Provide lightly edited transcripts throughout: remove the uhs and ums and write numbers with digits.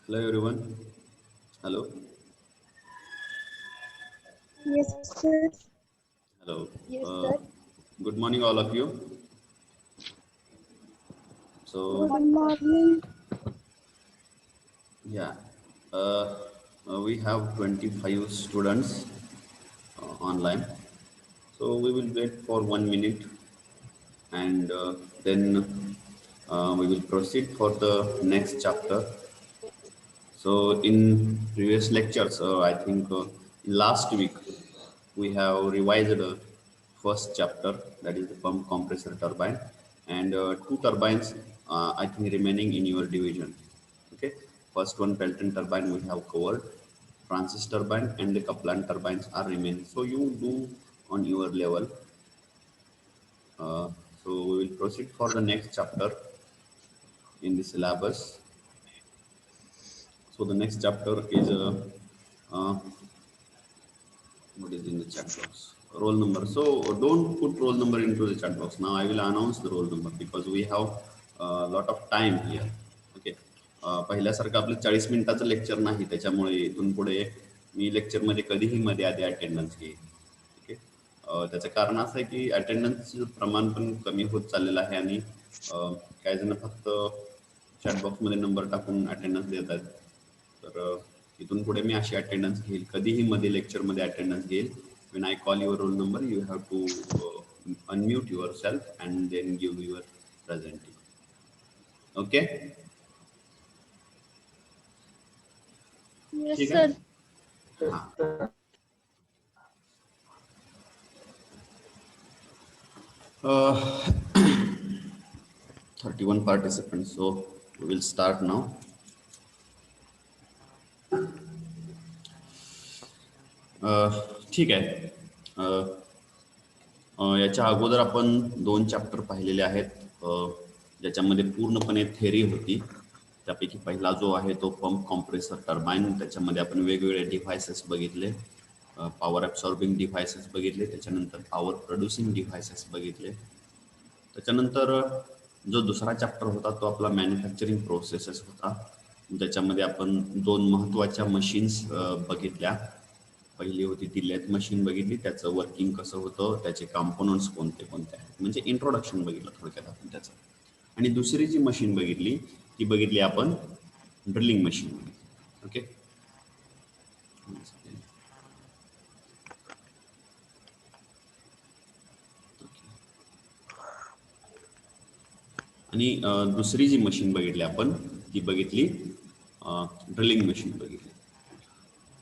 Hello everyone. Hello. Yes, sir. Hello. Yes, Uh, sir. Good morning, all of you. Good So morning. yeah, uh, we have 25 students online. So we will wait for 1 minute, and then we will proceed for the next chapter. So in previous lectures, I think last week we have revised the first chapter, that is the pump compressor turbine, and two turbines I think remaining in your division. Okay, first one Pelton turbine we have covered, Francis turbine and the Kaplan turbines are remaining. So you do on your level. Uh, so we will proceed for the next chapter in the syllabus. So the next chapter is uh, what is in the chat box? Roll number. So don't put roll number into the chat box. Now I will announce the roll number because we have a lot of time here. Okay. पहिल्यासारखं आपलं 40 मिनिटाचं lecture नाही, त्याच्यामुळे इथून पुढे मी लेक्चरमध्ये कधीही मध्ये आधी अटेंडन्स घेईन. ओके. त्याचं कारण असं आहे की अटेंडन्सचं प्रमाण पण कमी होत चाललेलं आहे आणि काही जण फक्त चॅटबॉक्समध्ये नंबर टाकून अटेंडन्स देत आहेत. तर इथून पुढे मी अशी अटेंडन्स घेईल, कधीही मध्ये लेक्चरमध्ये अटेंडन्स घेईल. when I call your roll number you have to unmute yourself and then give your presenting. Okay. Yes, ठीक आहे. sir. हां. 31 participants, so we will start now. ठीक आहे. याच्या अगोदर आपण 2 चॅप्टर पाहिलेले आहेत, ज्याच्यामध्ये पूर्णपणे थेरी होती. त्यापैकी पहिला जो आहे तो पंप कॉम्प्रेसर टर्बाईन. त्याच्यामध्ये आपण वेगवेगळे डिव्हायसेस बघितले, पॉवर ॲब्सॉर्बिंग डिव्हायसेस बघितले, त्याच्यानंतर पॉवर प्रोड्युसिंग डिव्हायसेस बघितले. त्याच्यानंतर जो दुसरा चॅप्टर होता तो आपला मॅन्युफॅक्चरिंग प्रोसेसेस होता, ज्याच्यामध्ये आपण 2 महत्त्वाच्या मशीन्स बघितल्या. पहिली होती ती लेथ मशीन बघितली, त्याचं वर्किंग कसं होतं, त्याचे कॉम्पोनंट्स कोणते कोणते आहेत, म्हणजे इंट्रोडक्शन बघितलं थोडक्यात आपण त्याचं. आणि दुसरी जी मशीन बघितली ती बघितली आपण ड्रिलिंग मशीन. ओके. आणि दुसरी जी मशीन बघितली आपण ती बघितली ड्रिलिंग मशीन बघितली.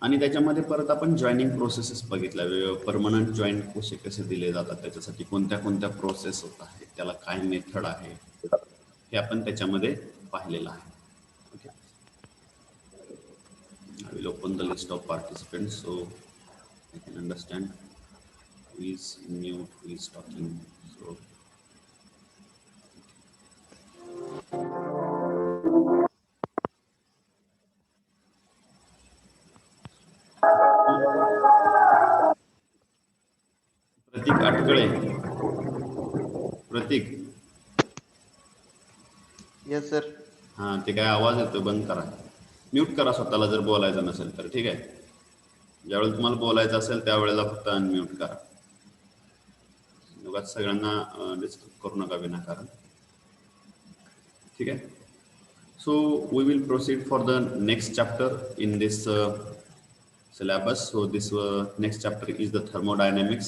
आणि त्याच्यामध्ये परत आपण जॉईनिंग प्रोसेसेस बघितल्या, परमनंट जॉईंट कसे कसे दिले जातात, त्याच्यासाठी कोणत्या कोणत्या प्रोसेस होत आहेत, त्याला काय मेथड आहे, हे आपण त्याच्यामध्ये पाहिलेलं आहे. Okay. I will open the list of participants so I can understand who is mute, who is talking. So Pratik Atkale. Pratik. Yes sir. हां, ते काय आवाज येतो बंद करा. म्यूट करा स्वतःला जर बोलायचं नसेल तर. ठीक आहे. ज्यावेळेला तुम्हाला बोलायचं असेल त्यावेळेला फक्त अनम्यूट करा. उगाच सगळ्यांना डिस्टर्ब करू नका विनाकारण. ठीक आहे. So we will proceed for the next chapter in this syllabus. So this next chapter is the thermodynamics.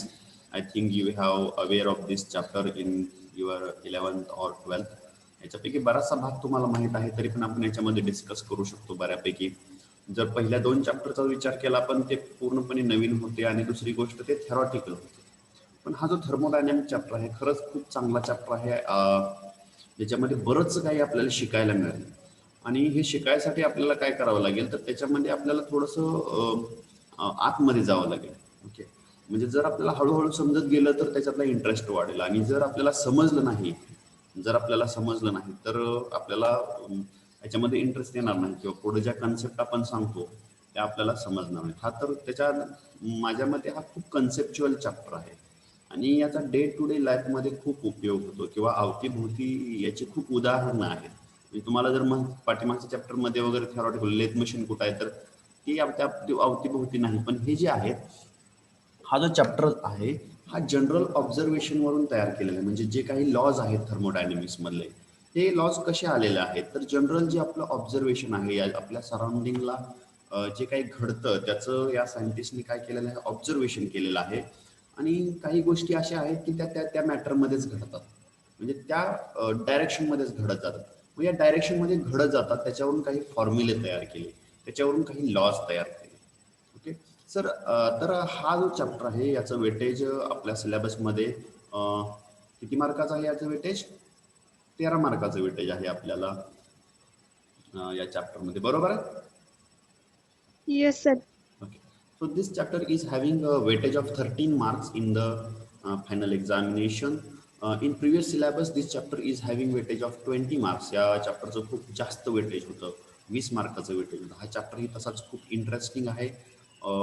I think you have aware of this chapter in your 11th or 12th. याच्यापैकी बराचसा भाग तुम्हाला माहित आहे, तरी पण आपण याच्यामध्ये discuss करू शकतो बऱ्यापैकी. जर पहिल्या 2 चॅप्टरचा विचार केला पण ते पूर्णपणे नवीन होते आणि दुसरी गोष्ट ते थेरॉटिकल होते. पण हा जो थर्मोडायनॅमिक चॅप्टर आहे खरंच खूप चांगला चॅप्टर आहे, ज्याच्यामध्ये बरंच काही आपल्याला शिकायला मिळेल. आणि हे शिकायसाठी आपल्याला काय करावं लागेल, तर त्याच्यामध्ये आपल्याला थोडंसं आतमध्ये जावं लागेल. ओके. म्हणजे जर आपल्याला हळूहळू समजत गेलं तर त्याच्यातला इंटरेस्ट वाढेल, आणि जर आपल्याला समजलं नाही तर आपल्याला याच्यामध्ये इंटरेस्ट येणार नाही, किंवा पुढे ज्या कन्सेप्ट आपण सांगतो त्या आपल्याला समजणार नाही. हा तर त्याच्या माझ्या मते हा खूप कन्सेप्च्युअल चॅप्टर आहे आणि याचा डे टू डे लाईफमध्ये खूप उपयोग होतो, किंवा अवतीभोवती याची खूप उदाहरणं आहेत. म्हणजे तुम्हाला जर मग पाठीमागच्या चॅप्टर मध्ये वगैरे थेरॉटिकल लेथ मशीन कुठं आहे तर ती अवतीभोवती नाही, पण हे जे आहे हा जो चॅप्टर आहे हा जनरल ऑब्झर्वेशन वरून तयार केलेला आहे. म्हणजे जे काही लॉज आहेत थर्मोडायनेमिक्स मधले ते लॉज कसे आलेले आहेत तर जनरल जे आपलं ऑब्झर्वेशन आहे आपल्या सराउंडिंगला जे काही घडतं त्याचं या सायंटिस्टनी काय केलेलं आहे ऑब्झर्वेशन केलेलं आहे. आणि काही गोष्टी अशा आहेत की त्या त्या त्या मॅटरमध्येच घडतात, म्हणजे त्या डायरेक्शनमध्येच घडत जातात. मग या डायरेक्शनमध्ये घडत जातात त्याच्यावरून काही फॉर्म्युले तयार केले, त्याच्यावरून काही लॉज तयार केले. ओके सर, तर हा जो चॅप्टर आहे याचं वेटेज आपल्या सिलेबसमध्ये किती मार्काचं आहे याचं वेटेज? 13 मार्काचं वेटेज आहे आपल्याला या चॅप्टरमध्ये, बरोबर आहे? Yes, sir. Okay. So this chapter is having a weightage of 13 marks in the final examination. In previous syllabus, this chapter is having weightage of 20 marks. या चॅप्टरचं खूप जास्त वेटेज होतं, 20 मार्काचं वेटेज होतं. हा चॅप्टर ही तसाच खूप इंटरेस्टिंग आहे.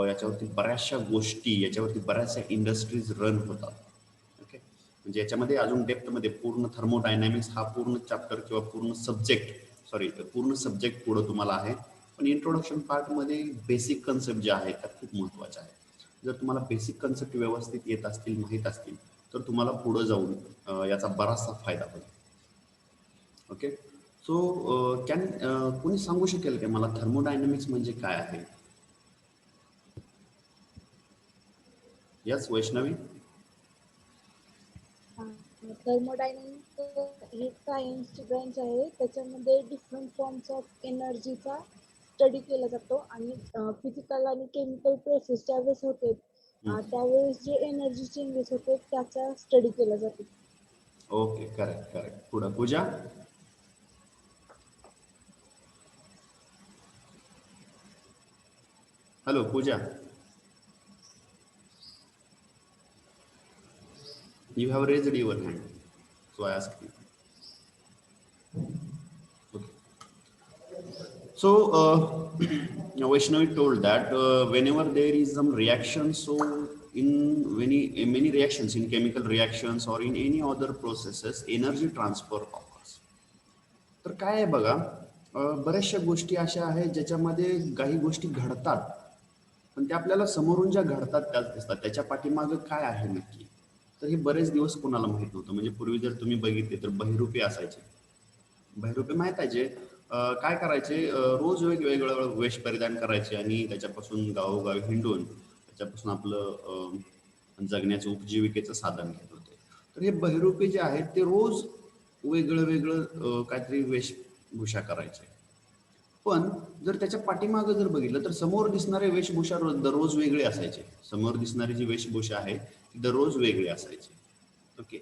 याच्यावरती बऱ्याचशा गोष्टी, याच्यावरती बऱ्याचशा इंडस्ट्रीज रन होतात. ओके, म्हणजे याच्यामध्ये अजून डेप्थमध्ये पूर्ण थर्मोडायनॅमिक्स हा पूर्ण चॅप्टर किंवा पूर्ण सब्जेक्ट पुढं तुम्हाला आहे. पण इंट्रोडक्शन पार्टमध्ये बेसिक कन्सेप्ट ज्या आहेत त्या खूप महत्त्वाच्या आहेत. जर तुम्हाला बेसिक कन्सेप्ट व्यवस्थित येत असतील, माहीत असतील, तर तुम्हाला पुढं जाऊन याचा बराचसा फायदा होईल. ओके, सो कोणी सांगू शकेल का मला थर्मोडायनॅमिक्स म्हणजे काय आहे? यस वैष्णवी. थर्मोडायनामिक्स ही सायन्सची ब्रँच आहे. त्याच्यामध्ये डिफरंट फॉर्म्स ऑफ एनर्जीचा स्टडी केला जातो आणि फिजिकल आणि केमिकल प्रोसेस ज्यावेळेस होते त्यावेळेस जे एनर्जी चेंजेस होते त्याचा स्टडी केला जातो. Okay, correct correct. पुढं Pooja. Hello Pooja, you have raised your hand, so I asked you. Okay. So Vaishnavi told that whenever there is some reaction, so in many reactions, in chemical reactions or in any other processes, energy transfer occurs. तर काय आहे बघा, बऱ्याचशा गोष्टी अशा आहेत ज्याच्यामध्ये काही गोष्टी घडतात, पण त्या आपल्याला समोरून ज्या घडतात त्याच दिसतात, त्याच्या पाठीमागं काय आहे नक्की, तर हे बरेच दिवस कोणाला माहित नव्हतं. म्हणजे पूर्वी जर तुम्ही बघितले तर बहिरूपे असायचे. बहिरूपे माहीत आहे जे काय करायचे, रोज वेगवेगळं वेश परिधान करायचे आणि त्याच्यापासून गावोगावी हिंडून त्याच्यापासून आपलं जगण्याचं उपजीविकेचं साधन घेत होते. तर हे बहिरूपे जे आहेत ते रोज वेगळं वेगळं काहीतरी वेशभूषा करायचे. पण जर त्याच्या पाठीमागं जर बघितलं तर समोर दिसणारे वेशभूषा दररोज वेगळे असायचे. समोर दिसणारी जी वेशभूषा आहे ती दररोज वेगळी असायची. ओके,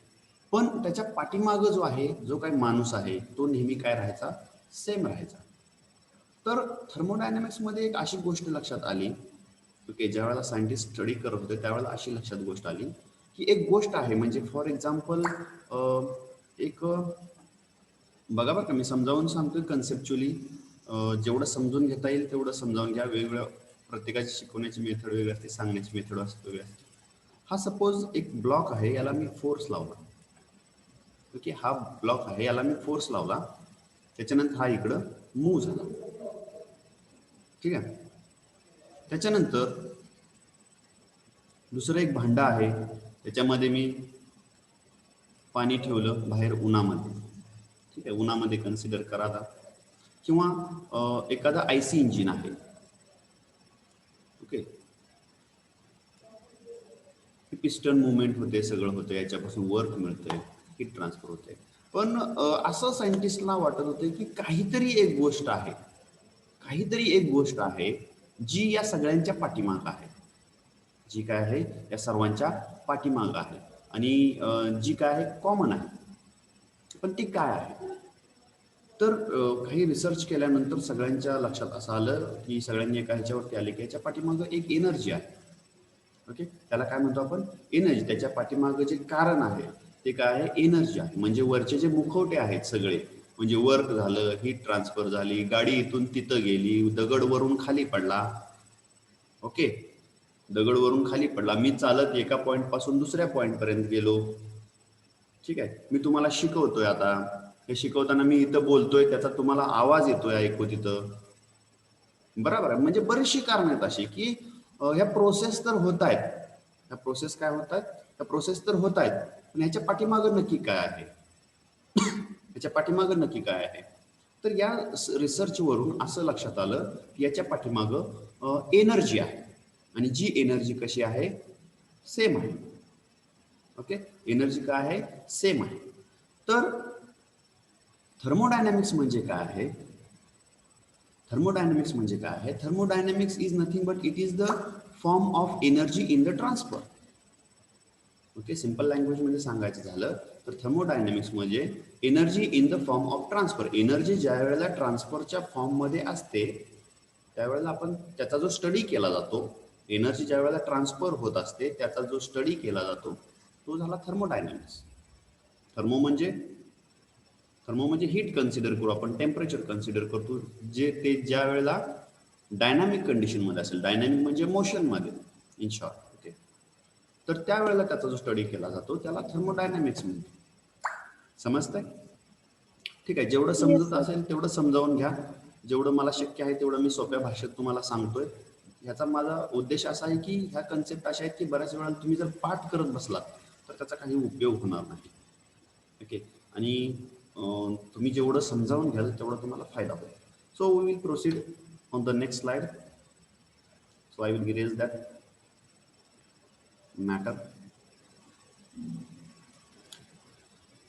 पण त्याच्या पाठीमागं जो आहे, जो काही माणूस आहे तो नेहमी काय राहायचा, सेम राहायचा. तर थर्मोडायनॅमिक्समध्ये एक अशी गोष्ट लक्षात आली, ओके, ज्या वेळेला सायंटिस्ट स्टडी करत होते त्यावेळेला अशी लक्षात गोष्ट आली की एक गोष्ट आहे, म्हणजे फॉर एक्झाम्पल एक बघा बरं का, मी समजावून सांगतोय कन्सेप्च्युअली, जेवढं समजून घेता येईल तेवढं समजावून घ्या. वेगवेगळ्या प्रत्येकाची शिकवण्याची मेथड वेगळी असते, सांगण्याची मेथड वेगळी असते. हा सपोज एक ब्लॉक आहे, याला मी फोर्स लावला. ओके, हा ब्लॉक आहे, याला मी फोर्स लावला, त्याच्यानंतर हा इकडं मूव्ह झाला. ठीक आहे, त्याच्यानंतर दुसरं एक भांडं आहे, त्याच्यामध्ये मी पाणी ठेवलं बाहेर उन्हामध्ये. ठीक आहे, उन्हामध्ये कन्सिडर करा आता. किंवा एखादा आयसी इंजिन आहे. ओके, पिस्टन मुवमेंट होते, सगळं होतं, याच्यापासून वर्क मिळतंय, हीट ट्रान्सफर होते. पण असं सायंटिस्टला वाटत होते की काहीतरी एक गोष्ट आहे जी या सगळ्यांच्या पाठीमागं आहे, जी काय आहे या सर्वांच्या पाठीमागं आहे आणि जी काय आहे कॉमन आहे. पण ती काय आहे, तर काही रिसर्च केल्यानंतर सगळ्यांच्या लक्षात असं आलं की सगळ्यांनी एका ह्याच्यावरती आले की याच्या पाठीमागं एक एनर्जी आहे. ओके, त्याला काय म्हणतो आपण, एनर्जी. त्याच्या पाठीमागं जे कारण आहे ते काय आहे, एनर्जी आहे. म्हणजे वरचे जे मुखवटे आहेत सगळे, म्हणजे वर्क झालं, हीट ट्रान्सफर झाली, गाडी इथून तिथं गेली, दगड वरून खाली पडला. ओके, दगड वरून खाली पडला, मी चालत एका पॉइंट पासून दुसऱ्या पॉइंट पर्यंत गेलो. ठीक आहे, मी तुम्हाला शिकवतोय आता, हे शिकवताना मी इथं बोलतोय, त्याचा तुम्हाला आवाज येतोय ऐकू तिथं, बरोबर आहे. म्हणजे बरीचशी कारण आहेत अशी की ह्या प्रोसेस तर होत आहेत, ह्या प्रोसेस काय होत आहेत, ह्या प्रोसेस तर होत आहेत, पण ह्याच्या पाठीमागं नक्की काय आहे, ह्याच्या पाठीमागं नक्की काय आहे. तर या रिसर्चवरून असं लक्षात आलं की याच्या पाठीमागं एनर्जी आहे, आणि जी एनर्जी कशी आहे, सेम आहे. ओके, एनर्जी काय आहे, सेम आहे. तर थर्मोडायनॅमिक्स म्हणजे काय आहे, थर्मोडायनॅमिक्स म्हणजे काय आहे, thermodynamics is nothing but it is the form of energy in the transfer. Okay, simple लँग्वेजमध्ये सांगायचं झालं तर थर्मोडायनॅमिक्स म्हणजे energy in the form of transfer. Energy ज्या वेळेला ट्रान्सफरच्या फॉर्ममध्ये असते त्यावेळेला आपण त्याचा जो स्टडी केला जातो, एनर्जी ज्या वेळेला ट्रान्सफर होत असते त्याचा जो स्टडी केला जातो तो झाला थर्मोडायनॅमिक्स. थर्मो म्हणजे हीट कन्सिडर करू आपण, टेम्परेचर कन्सिडर करतो, जे ते ज्या वेळेला डायनामिक कंडिशनमध्ये असेल, डायनामिक म्हणजे मोशनमध्ये इन शॉर्ट. ओके, तर त्यावेळेला त्याचा जो स्टडी केला जातो त्याला थर्मोडायनॅमिक्स म्हणतो. समजतंय? ठीक आहे, जेवढं येस समजत सर. असेल तेवढं समजावून घ्या, जेवढं मला शक्य आहे तेवढं मी सोप्या भाषेत तुम्हाला सांगतोय. ह्याचा माझा उद्देश असा आहे की ह्या कन्सेप्ट अशा आहेत की बऱ्याच वेळा तुम्ही जर पाठ करत बसलात तर त्याचा काही उपयोग होणार नाही. ओके, आणि तुम्ही जेवढं समजावून घ्याल तेवढा तुम्हाला फायदा होईल. So we will proceed on the next slide. So I will erase that matter.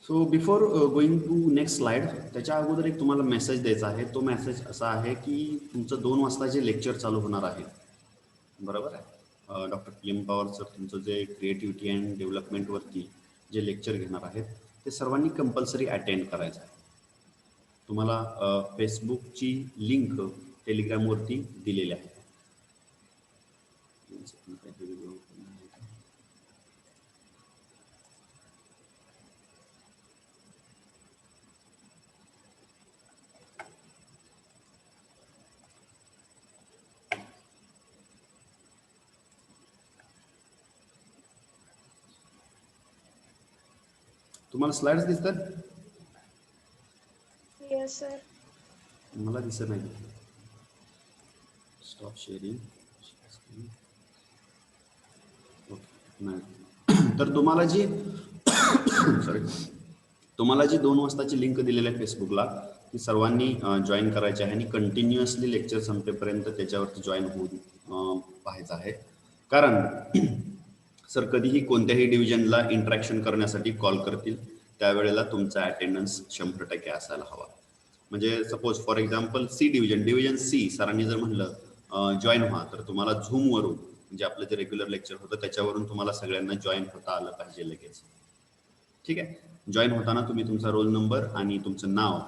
So before going to next slide, त्याच्या अगोदर एक तुम्हाला मेसेज द्यायचा आहे. तो मेसेज असा आहे की तुमचं 2 वाजता जे लेक्चर चालू होणार आहे, बरोबर आहे, doctor P M Pawar sir तुमचं जे क्रिएटिव्हिटी अँड डेव्हलपमेंटवरती जे लेक्चर घेणार आहेत ते सर्वांनी कंपल्सरी अटेंड करायचं आहे. तुम्हाला फेसबुकची लिंक टेलिग्रामवरती दिलेली आहे. तुम्हाला स्लाइड्स दिसतात? Yes sir. मला दिसत नाही. Stop sharing. नाही. तर तुम्हाला जी सॉरी, तुम्हाला जी 2 वाजताची लिंक दिलेली आहे फेसबुकला ती सर्वांनी जॉईन करायची आहे आणि कंटिन्युअसली लेक्चर संपेपर्यंत त्याच्यावरती जॉईन होऊन पाहायचं आहे. कारण सर कधीही कोणत्याही डिव्हिजनला इंटरॅक्शन करण्यासाठी कॉल करतील त्यावेळेला तुमचा अटेंडन्स 100% असायला हवा. म्हणजे suppose for example division C सरांनी जर म्हणलं जॉईन व्हा, तर तुम्हाला झूमवरून म्हणजे आपलं जे रेग्युलर लेक्चर होतं त्याच्यावरून तुम्हाला सगळ्यांना जॉईन होता आलं पाहिजे लगेच. ठीक आहे, जॉईन होताना तुम्ही तुमचा रोल नंबर आणि तुमचं नाव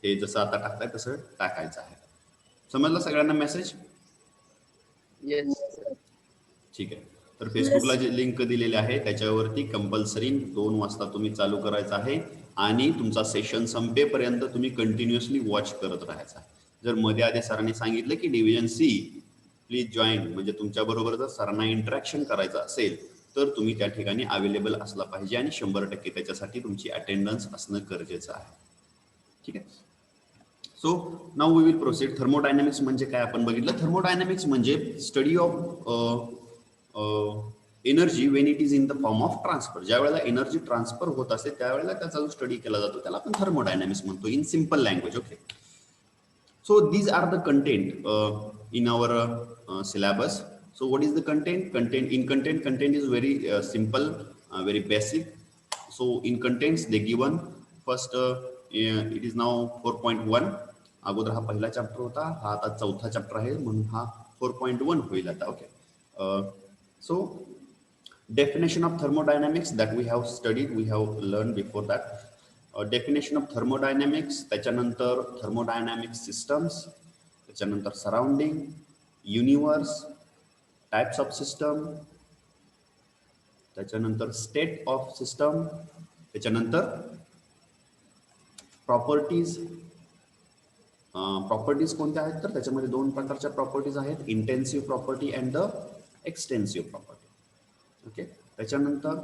हे जसं आता टाकताय तसं टाकायचं आहे. समजलं सगळ्यांना message? Yes yes sir. Sir. ठीक आहे. तर येस फेसबुकला सर. जे लिंक दिलेली आहे त्याच्यावरती कंपल्सरी 2 वाजता तुम्ही चालू करायचं आहे आणि तुमचा सेशन संपेपर्यंत तुम्ही कंटिन्युअसली वॉच करत राहायचा. जर मध्ये आधी सरांनी सांगितलं की डिव्हिजन सी प्लीज जॉईन, म्हणजे तुमच्याबरोबर जर सरांना इंटरॅक्शन करायचं असेल तर तुम्ही त्या ठिकाणी अवेलेबल असला पाहिजे आणि 100% त्याच्यासाठी तुमची अटेंडन्स असणं गरजेचं आहे. ठीक आहे. So now we will proceed. Thermodynamics म्हणजे काय आपण बघितलं. थर्मोडायनॅमिक्स म्हणजे study of energy when it is in the form of transfer. ज्या वेळेला एनर्जी ट्रान्सफर होत असते त्यावेळेला त्याचा जो स्टडी केला जातो त्याला आपण थर्मोडायनॅमिक्स म्हणतो in simple language. Okay, so these are the content in our syllabus. So what is the content is very simple, very basic. So in contents they given first it is now 4.1. अगोदर हा पहिला chapter होता, हा आता चौथा chapter आहे म्हणून हा 4.1 होईल आता. Okay, so definition of thermodynamics that we have studied, we have learned before that. Definition of thermodynamics, त्याच्यानंतर thermodynamic systems, त्याच्यानंतर surrounding, universe, types of system, त्याच्यानंतर state of system, त्याच्यानंतर प्रॉपर्टीज. प्रॉपर्टीज कोणत्या आहेत तर त्याच्यामध्ये 2 प्रकारच्या प्रॉपर्टीज आहेत, intensive property and the extensive property. Okay, त्याच्यानंतर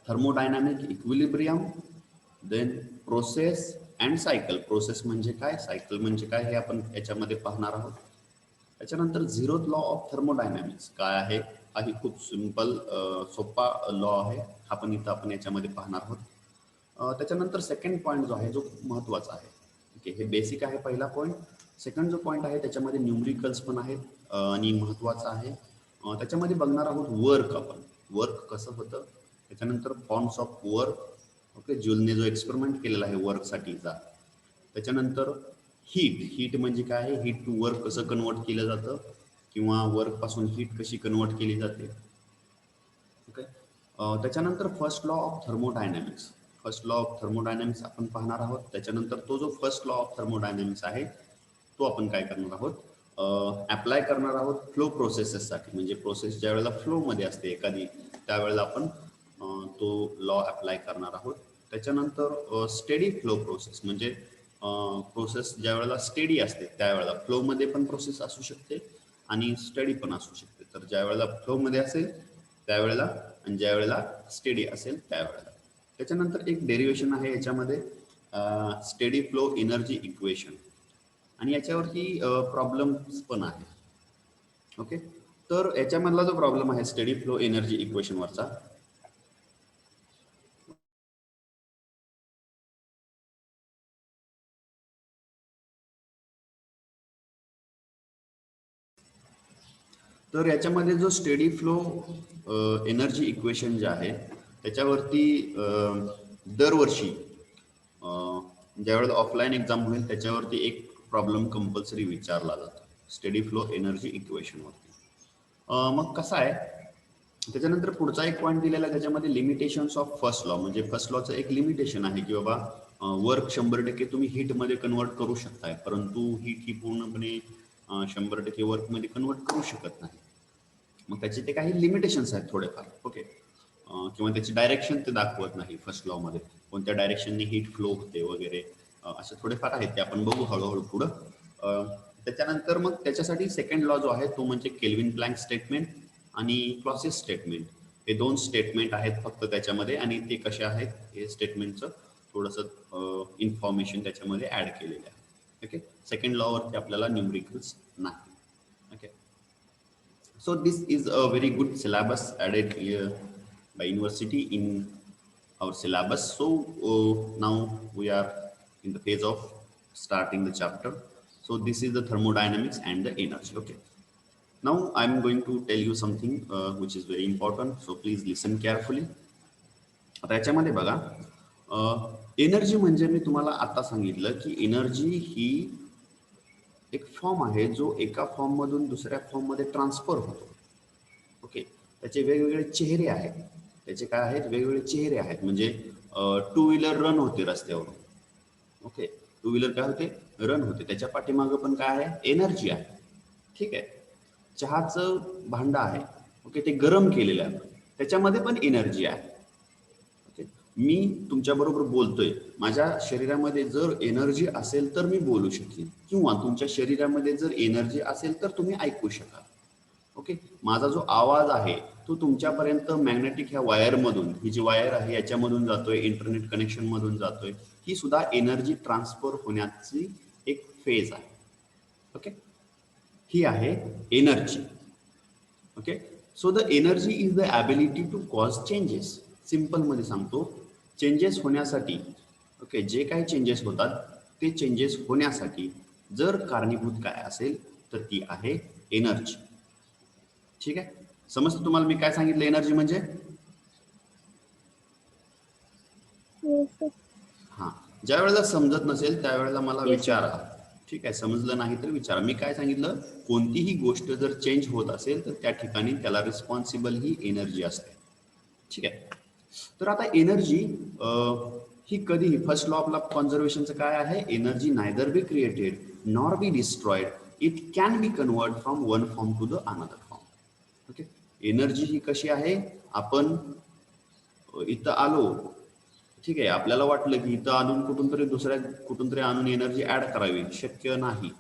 thermodynamic equilibrium, then process and cycle. Process म्हणजे काय, सायकल म्हणजे काय, हे आपण याच्यामध्ये पाहणार आहोत. त्याच्यानंतर झिरोथ लॉ ऑफ थर्मोडायनॅमिक्स काय आहे, हाही खूप सिंपल सोपा लॉ आहे, हा पण इथं आपण याच्यामध्ये पाहणार आहोत. त्याच्यानंतर सेकंड पॉईंट जो आहे जो खूप महत्त्वाचा आहे. ओके, हे बेसिक आहे पहिला पॉईंट. सेकंड जो पॉईंट आहे त्याच्यामध्ये न्यूमरिकल्स पण आहेत आणि महत्त्वाचं आहे. त्याच्यामध्ये बघणार आहोत वर्क, आपण वर्क कसं होतं, त्याच्यानंतर फॉर्म्स ऑफ वर्क. ओके, ज्यूलने जो एक्सपेरिमेंट केलेला आहे वर्कसाठीचा. त्याच्यानंतर हीट, हीट म्हणजे काय आहे, हीट टू वर्क कसं कन्वर्ट केलं जातं किंवा वर्कपासून हीट कशी कन्वर्ट केली जाते. ओके, त्याच्यानंतर first law of thermodynamics. First law of thermodynamics आपण पाहणार आहोत. त्याच्यानंतर तो जो फर्स्ट लॉ ऑफ थर्मोडायनॅमिक्स आहे तो आपण काय करणार आहोत, अप्लाय करणार आहोत फ्लो प्रोसेसेससाठी. म्हणजे प्रोसेस ज्या वेळेला फ्लोमध्ये असते एखादी, त्यावेळेला आपण तो लॉ अप्लाय करणार आहोत. त्याच्यानंतर स्टेडी फ्लो प्रोसेस, म्हणजे प्रोसेस ज्या वेळेला स्टेडी असते त्यावेळेला फ्लोमध्ये पण प्रोसेस असू शकते आणि स्टडी पण असू शकते. तर ज्या वेळेला फ्लोमध्ये असेल त्यावेळेला आणि ज्या वेळेला स्टेडी असेल त्यावेळेला. त्याच्यानंतर एक डेरिवेशन आहे याच्यामध्ये, स्टेडी फ्लो एनर्जी इक्वेशन, आणि याच्यावरती प्रॉब्लेम्स पण आहे. ओके, तर याच्यामधला जो प्रॉब्लेम आहे स्टेडी फ्लो एनर्जी इक्वेशनवरचा, तर याच्यामध्ये जो स्टेडी फ्लो एनर्जी इक्वेशन जे आहे त्याच्यावरती दरवर्षी ज्यावेळेला ऑफलाईन एक्झाम होईल त्याच्यावरती एक प्रॉब्लेम कंपल्सरी विचारला जातो स्टेडी फ्लो एनर्जी इक्वेशनवरती. मग कसं आहे, त्याच्यानंतर पुढचा एक पॉईंट दिलेला आहे त्याच्यामध्ये लिमिटेशन्स ऑफ फर्स्ट लॉ. म्हणजे फर्स्ट लॉचं एक लिमिटेशन आहे की बाबा वर्क 100% तुम्ही हीटमध्ये कन्वर्ट करू शकताय, परंतु हीट ही पूर्णपणे 100% वर्कमध्ये कन्वर्ट करू शकत नाही. मग त्याचे ते काही लिमिटेशन्स आहेत थोडेफार. ओके, किंवा त्याची डायरेक्शन ते दाखवत नाही फर्स्ट लॉमध्ये, कोणत्या डायरेक्शनने हीट फ्लो होते वगैरे, असे थोडेफार आहेत ते आपण बघू हळूहळू पुढं. त्याच्यानंतर मग त्याच्यासाठी सेकंड लॉ जो आहे तो म्हणजे केल्विन प्लँक स्टेटमेंट आणि क्लॉसियस स्टेटमेंट. हे दोन स्टेटमेंट आहेत फक्त त्याच्यामध्ये, आणि ते कसे आहेत हे स्टेटमेंटचं थोडंसं इन्फॉर्मेशन त्याच्यामध्ये ऍड केलेलं आहे. ओके, सेकंड लॉवरती आपल्याला न्यूमरिकल्स नाही. Okay, so this is a very good syllabus added here by university in our syllabus. So now we are in the phase of starting the chapter. So this is the thermodynamics and the energy. Okay, now I'm going to tell you something which is very important, so please listen carefully. आता याच्यामध्ये बघा, energy म्हणजे मी तुम्हाला आता सांगितलं की energy ही एक form आहे जो एका फॉर्म मधून दुसऱ्या फॉर्म मध्ये ट्रान्सफर होतो. ओके, त्याचे वेगवेगळे चेहरे आहेत. त्याचे काय आहेत, वेगवेगळे चेहरे आहेत. म्हणजे टू व्हीलर रन होते रस्त्यावरून. ओके, टू व्हीलर काय होते, रन होते, त्याच्या पाठीमागं पण काय आहे, एनर्जी आहे. ठीक आहे, चहाचं भांडं आहे, ओके, ते गरम केलेलं आहे, त्याच्यामध्ये पण एनर्जी आहे. ओके, मी तुमच्या बरोबर बोलतोय, माझ्या शरीरामध्ये जर एनर्जी असेल तर मी बोलू शकेन, किंवा तुमच्या शरीरामध्ये जर एनर्जी असेल तर तुम्ही ऐकू शकाल. ओके, माझा जो आवाज आहे तो तुमच्यापर्यंत मॅग्नेटिक ह्या वायरमधून, ही जी वायर आहे याच्यामधून जातोय, इंटरनेट कनेक्शन मधून जातोय, ही सुद्धा एनर्जी ट्रान्सफर होण्याची एक फेज आहे. ओके, ही आहे energy. Okay, so the energy is the ability to cause changes. Simple मध्ये सांगतो, चेंजेस होण्यासाठी, ओके, जे काही चेंजेस होतात ते चेंजेस होण्यासाठी जर कारणीभूत काय असेल तर ती आहे एनर्जी. ठीक आहे, समजतं तुम्हाला मी काय सांगितलं एनर्जी म्हणजे? हा, ज्या वेळेला समजत नसेल त्यावेळेला मला विचारा. ठीक आहे, समजलं नाही तर विचारा. मी काय सांगितलं, कोणतीही गोष्ट जर चेंज होत असेल तर त्या ठिकाणी त्याला रिस्पॉन्सिबल ही एनर्जी असते. ठीक आहे, तर आता एनर्जी ही कधीही, फर्स्ट लॉ आपला कॉन्झर्वेशनचं काय आहे, energy neither be created nor be destroyed, it can be convert from one form to the another form. Okay, energy ही कशी आहे, आपण इथं आलो, ठीक आहे, आपल्याला वाटलं की इथं आणून कुठून तरी आणून एनर्जी ऍड करावी, शक्य नाही.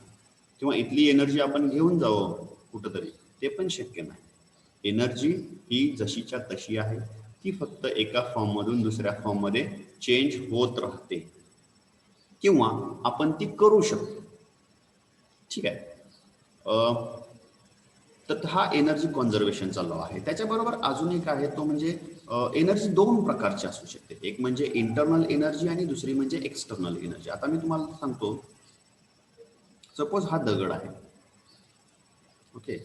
किंवा इथली एनर्जी आपण घेऊन जावं कुठंतरी, ते पण शक्य नाही. एनर्जी ही जशीच्या तशी आहे, ती फक्त एका फॉर्म मधून दुसऱ्या फॉर्म मध्ये चेंज होत राहते किंवा आपण ती करू शकतो. ठीक आहे. तर हा एनर्जी कॉन्झर्वेशनचा लॉ आहे. त्याच्याबरोबर अजून एक आहे, तो म्हणजे एनर्जी दोन प्रकारची असू शकते. एक म्हणजे इंटरनल एनर्जी आणि दुसरी म्हणजे एक्सटर्नल एनर्जी. आता मी तुम्हाला सांगतो, सपोज हा दगड आहे. ओके.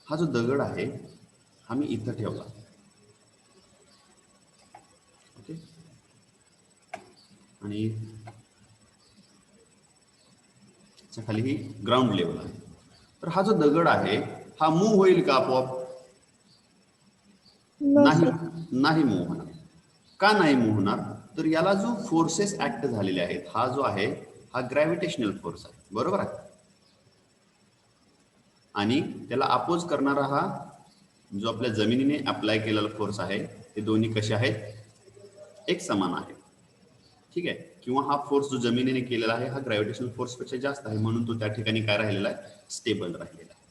हा जो दगड आहे हा मी इथं ठेवला. ओके. आणि खाली ही ग्राउंड लेवल आहे. तर हा जो दगड आहे हा मूव्ह होईल का आपोआप? नाही, नाही मूव्ह होणार. का नाही मूव्ह होणार? तर याला जो फोर्सेस ऍक्ट झालेले आहेत, हा जो आहे हा ग्रॅव्हिटेशनल फोर्स आहे, बरोबर आहे. आणि त्याला अपोज करणारा हा जो आपल्या जमिनीने अप्लाय केलेला फोर्स आहे, हे दोन्ही कसे आहेत? एक समान आहे. ठीक आहे. किंवा हा फोर्स जो जमिनीने केलेला आहे हा ग्रॅव्हिटेशनल फोर्स पेक्षा जास्त आहे, म्हणून तो त्या ठिकाणी काय राहिलेला आहे? स्टेबल राहिलेला आहे.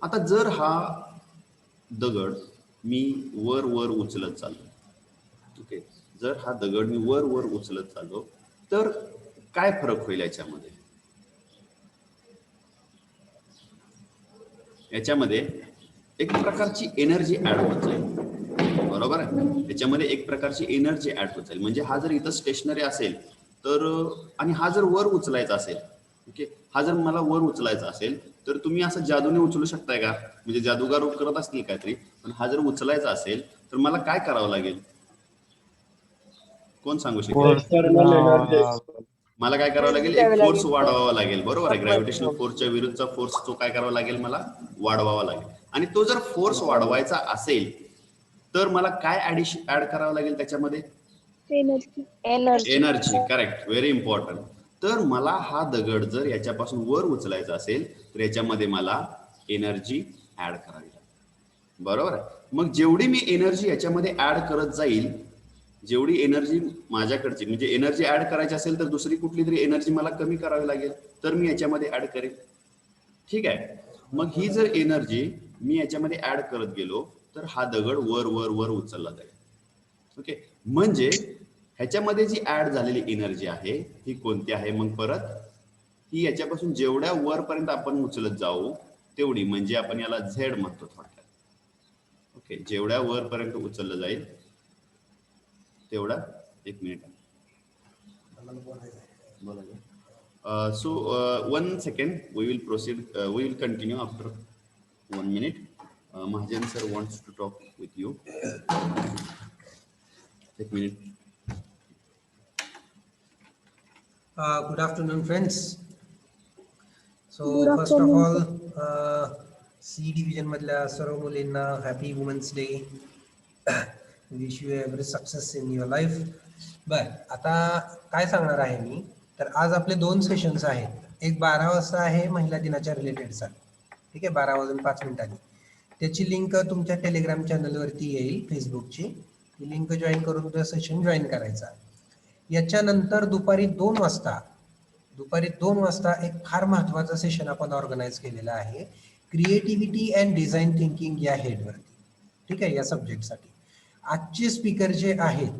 आता जर हा दगड मी वर वर उचलत चाललो, ओके, जर हा दगड मी वर वर उचलत चाललो तर काय फरक होईल याच्यामध्ये? याच्यामध्ये एक प्रकारची एनर्जी ऍड होत जाईल, बरोबर आहे. याच्यामध्ये एक प्रकारची एनर्जी ऍड होत जाईल. म्हणजे हा जर इथं स्टेशनरी असेल तर, आणि हा जर वर उचलायचा असेल, ओके, हा जर मला वर उचलायचा असेल तर तुम्ही असं जादूने उचलू शकताय का? म्हणजे जादूगार करत असतील काहीतरी, पण हा जर उचलायचा असेल तर मला काय करावं लागेल? कोण सांगू शकेल? एक्सटर्नल एनर्जी मला काय करावं लागेल? एक फोर्स वाढवावा लागेल, बरोबर आहे. ग्रॅव्हिटेशनल फोर्सच्या विरुद्धचा फोर्स तो काय करावा लागेल? मला वाढवावा लागेल. आणि तो जर फोर्स वाढवायचा असेल तर मला काय ऍड करावं लागेल त्याच्यामध्ये? एनर्जी. Correct, very important. तर मला हा दगड जर याच्यापासून वर उचलायचा असेल तर याच्यामध्ये मला एनर्जी ऍड करावी लागेल, बरोबर आहे. मग जेवढी मी एनर्जी याच्यामध्ये ऍड करत जाईल, जेवढी एनर्जी माझ्याकडची, म्हणजे एनर्जी ऍड करायची असेल तर दुसरी कुठली तरी एनर्जी मला कमी करावी लागेल, तर मी याच्यामध्ये ऍड करेन. ठीक आहे. मग ही जर एनर्जी मी याच्यामध्ये ऍड करत गेलो तर हा दगड वर वर वर उचलला जाईल. ओके. म्हणजे ह्याच्यामध्ये जी ऍड झालेली एनर्जी आहे ही कोणती आहे? मग परत ही याच्यापासून जेवढ्या वरपर्यंत आपण उचलत जाऊ तेवढी, म्हणजे आपण याला झेड म्हणतो थोडक्यात. ओके. जेवढ्या वरपर्यंत उचललं जाईल तेवढा. एक minute. So 1 second, we will proceed. We will continue after 1 minute. Mahajan sir wants to talk with you. एक minute. Good afternoon, friends. So first of all, C division मधल्या सर्व मुलींना happy women's day. Wish you every success in your life. बर, आता काय सांगणार आहे मी, तर आज आपले 2 सेशन्स आहेत. एक 12 वाजता आहे महिला दिनाच्या रिलेटेडचा, ठीक आहे, 12:05 त्याची लिंक तुमच्या टेलिग्राम चॅनलवरती येईल, फेसबुकची. ही लिंक जॉईन करून तो सेशन जॉईन करायचा. याच्यानंतर दुपारी 2 वाजता एक फार महत्वाचं सेशन आपण ऑर्गनाईज केलेलं आहे, क्रिएटिव्हिटी अँड डिझाईन थिंकिंग या हेडवरती, ठीक आहे, या सब्जेक्टसाठी. आजचे स्पीकर जे आहेत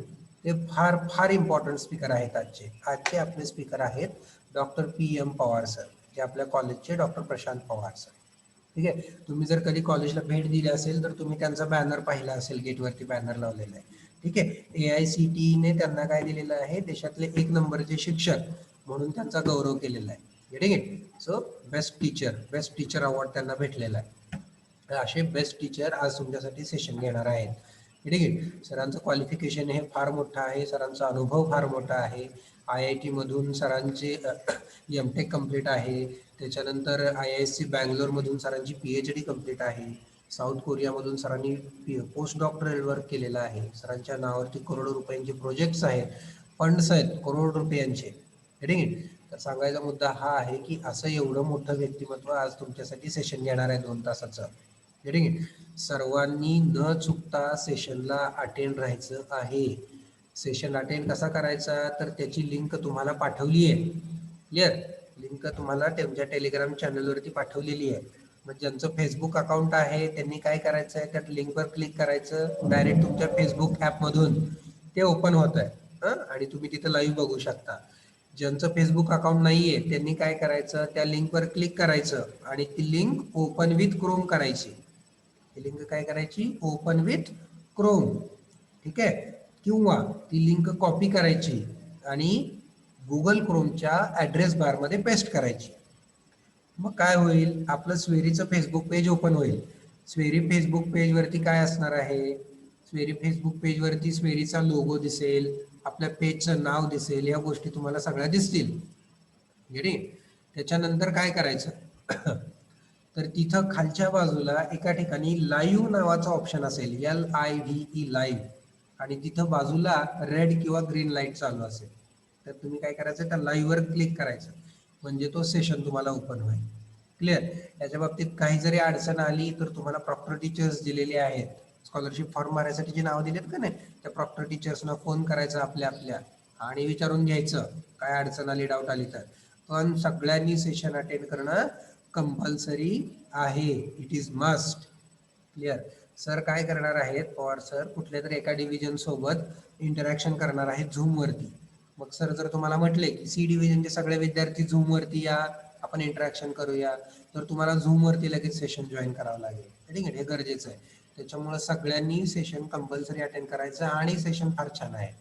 ते फार फार इम्पॉर्टंट स्पीकर आहेत. आजचे आपले स्पीकर आहेत डॉक्टर PM पवार सर, जे आपल्या कॉलेजचे डॉक्टर प्रशांत पवार सर, ठीक आहे. तुम्ही जर कधी कॉलेजला भेट दिली असेल तर तुम्ही त्यांचा बॅनर पाहिला असेल, गेटवरती बॅनर लावलेला आहे, ठीक आहे. AICTE त्यांना काय दिलेलं आहे? देशातले 1 नंबरचे शिक्षक म्हणून त्यांचा गौरव केलेला आहे, ठीक आहे. सो बेस्ट टीचर अवॉर्ड त्यांना भेटलेला आहे. असे बेस्ट टीचर आज तुमच्यासाठी सेशन घेणार आहेत, ठीक आहे. सरांचं क्वालिफिकेशन हे फार मोठं आहे, सरांचा अनुभव फार मोठा आहे. IIT मधून सरांचे MTech कम्प्लीट आहे. त्याच्यानंतर IISc बँगलोरमधून सरांची PhD कम्प्लीट आहे. साऊथ कोरियामधून सरांनी पोस्ट डॉक्टरल वर्क केलेलं आहे. सरांच्या नावावरती करोडो रुपयांचे प्रोजेक्ट्स आहेत, फंड्स आहेत करोड रुपयांचे, ठीक आहे. तर सांगायचा मुद्दा हा आहे की असं एवढं मोठं व्यक्तिमत्व आज तुमच्यासाठी सेशन घेणार आहे 2 तासाचं, ठीक आहे. सर्वांनी न चुकता सेशनला अटेंड राहायचं आहे. सेशन अटेंड कसा करायचा? तर त्याची लिंक तुम्हाला पाठवली आहे, क्लिअर. लिंक तुम्हाला तुमच्या टेलिग्राम चॅनलवरती पाठवलेली आहे. मग ज्यांचं फेसबुक अकाउंट आहे त्यांनी काय करायचं आहे, त्या लिंकवर क्लिक करायचं, डायरेक्ट तुमच्या फेसबुक ॲपमधून ते ओपन होत आहे आणि तुम्ही तिथं लाईव्ह बघू शकता. ज्यांचं फेसबुक अकाउंट नाहीये त्यांनी काय करायचं, त्या लिंकवर क्लिक करायचं आणि ती लिंक ओपन विथ क्रोम करायची. ती लिंक काय करायची, ओपन विथ क्रोम. ठीक आहे, किंवा ती लिंक कॉपी करायची आणि गुगल क्रोमच्या ॲड्रेस बारमध्ये पेस्ट करायची. मग काय होईल, आपलं स्वेरीचं फेसबुक पेज ओपन होईल. स्वेरी फेसबुक पेजवरती काय असणार आहे, स्वेरी फेसबुक पेजवरती स्वेरीचा लोगो दिसेल, आपल्या पेजचं नाव दिसेल, या गोष्टी तुम्हाला सगळ्या दिसतील. त्याच्यानंतर काय करायचं तर तिथं खालच्या बाजूला एका ठिकाणी लाईव्ह नावाचा ऑप्शन असेल, LIVE लाईव्ह, आणि तिथं बाजूला रेड किंवा ग्रीन लाईट चालू असेल. तर तुम्ही काय करायचं, त्या लाईव्हवर क्लिक करायचं, म्हणजे तो सेशन तुम्हाला ओपन होईल. क्लिअर. याच्या बाबतीत काही जरी अडचण आली तर तुम्हाला प्रॉपर टीचर्स दिलेले आहेत, स्कॉलरशिप फॉर्म भरायसाठी जे नाव दिलेत का नाही, त्या प्रॉपर टीचर्सना फोन करायचा आपल्या आणि विचारून घ्यायचं काय अडचण आली, डाऊट आली तर. पण सगळ्यांनी सेशन अटेंड करणं कंपल्सरी आहे, it is must. Clear. Sir काय करणार आहेत, पवार सर कुठल्या तरी एका डिव्हिजन सोबत इंटरॅक्शन करणार आहेत झूम वरती. मग सर जर तुम्हाला म्हटले की सी डिव्हिजनचे सगळे विद्यार्थी झूम वरती या, आपण इंटरॅक्शन करूया, तर तुम्हाला झूम वरती लगेच सेशन जॉईन करावं लागेल. ठीक आहे, हे गरजेचं आहे. त्याच्यामुळे सगळ्यांनी सेशन कंपल्सरी अटेंड करायचं आणि सेशन फार छान आहे,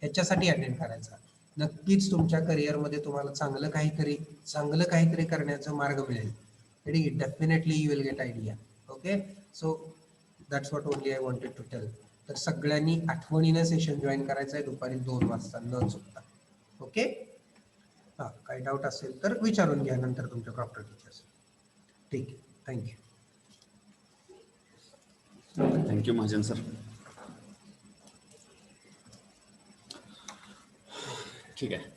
ह्याच्यासाठी अटेंड करायचा. नक्कीच तुमच्या करिअरमध्ये तुम्हाला चांगलं काहीतरी करण्याचा मार्ग मिळेल. ठीक आहे, definitely you will get idea. Okay, so that's what only I wanted to tell. तर सगळ्यांनी आठवणीनं सेशन जॉईन करायचं आहे दुपारी 2 वाजता न चुकता. ओके, हां, काही डाऊट असेल तर विचारून घ्या नंतर तुमच्या प्रॉपर टीचर्स. ठीक आहे, थँक्यू. Thank you Mahajan sir. ठीक आहे.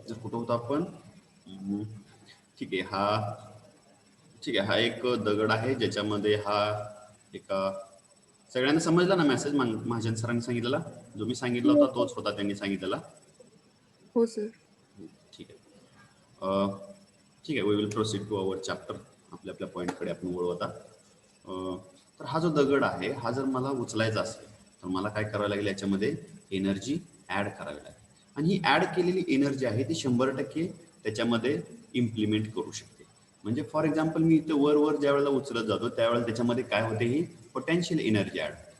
जर कुठं होतं आपण, ठीक आहे, हा एक दगड आहे ज्याच्यामध्ये हा एका, सगळ्यांना समजला ना मेसेज महाजन सरांनी सांगितलेला, जो मी सांगितला होता तोच होता त्यांनी सांगितलेला. हो सर. ठीक आहे, ठीक आहे. We will proceed to our chapter. आपल्या पॉईंटकडे आपण वळू आता. तर हा जो दगड आहे हा जर मला उचलायचा असेल तर मला काय करावं लागेल, याच्यामध्ये एनर्जी ऍड करावी लागेल. आणि ही ऍड केलेली एनर्जी आहे ती 100% त्याच्यामध्ये इम्प्लिमेंट करू शकते. म्हणजे फॉर एक्झाम्पल मी इथे वर ज्या वेळेला उचलत जातो त्यावेळेला त्याच्यामध्ये काय होते, ही पोटेन्शियल एनर्जी ऍड होते.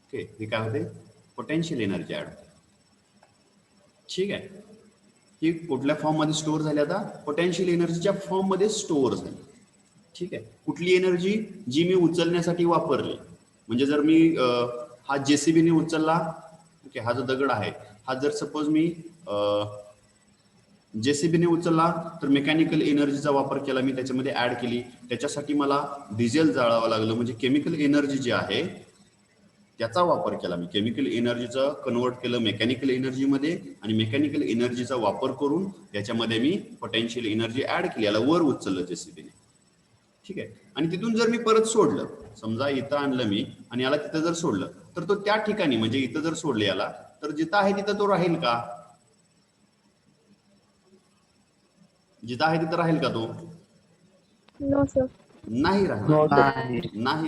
ओके, हे काय होते, पोटेन्शियल एनर्जी ऍड होते. ठीक आहे, ही कुठल्या फॉर्म मध्ये स्टोअर झाली, आता पोटेन्शियल एनर्जीच्या फॉर्म मध्ये स्टोअर झाली. ठीक आहे, कुठली एनर्जी, जी मी उचलण्यासाठी वापरली. म्हणजे जर मी हा JCB ने उचलला, ओके, हा जो दगड आहे हा जर सपोज मी JCB ने उचलला तर मेकॅनिकल एनर्जीचा वापर केला, मी त्याच्यामध्ये ऍड केली, त्याच्यासाठी मला डिझेल जाळावं लागलं, म्हणजे केमिकल एनर्जी जी आहे त्याचा वापर केला. मी केमिकल एनर्जीचा कन्वर्ट केलं मेकॅनिकल एनर्जीमध्ये आणि मेकॅनिकल एनर्जीचा वापर करून त्याच्यामध्ये मी पोटेन्शियल एनर्जी ऍड केली, याला वर उचललं JCB ने. ठीक आहे, आणि तिथून जर मी परत सोडलं, समजा इथं आणलं मी आणि याला तिथं जर सोडलं तर तो त्या ठिकाणी, म्हणजे इथं जर सोडलं याला, तर जिथं आहे तिथं तो राहील का, जिथं आहे तिथं राहील का तो? No sir. नाही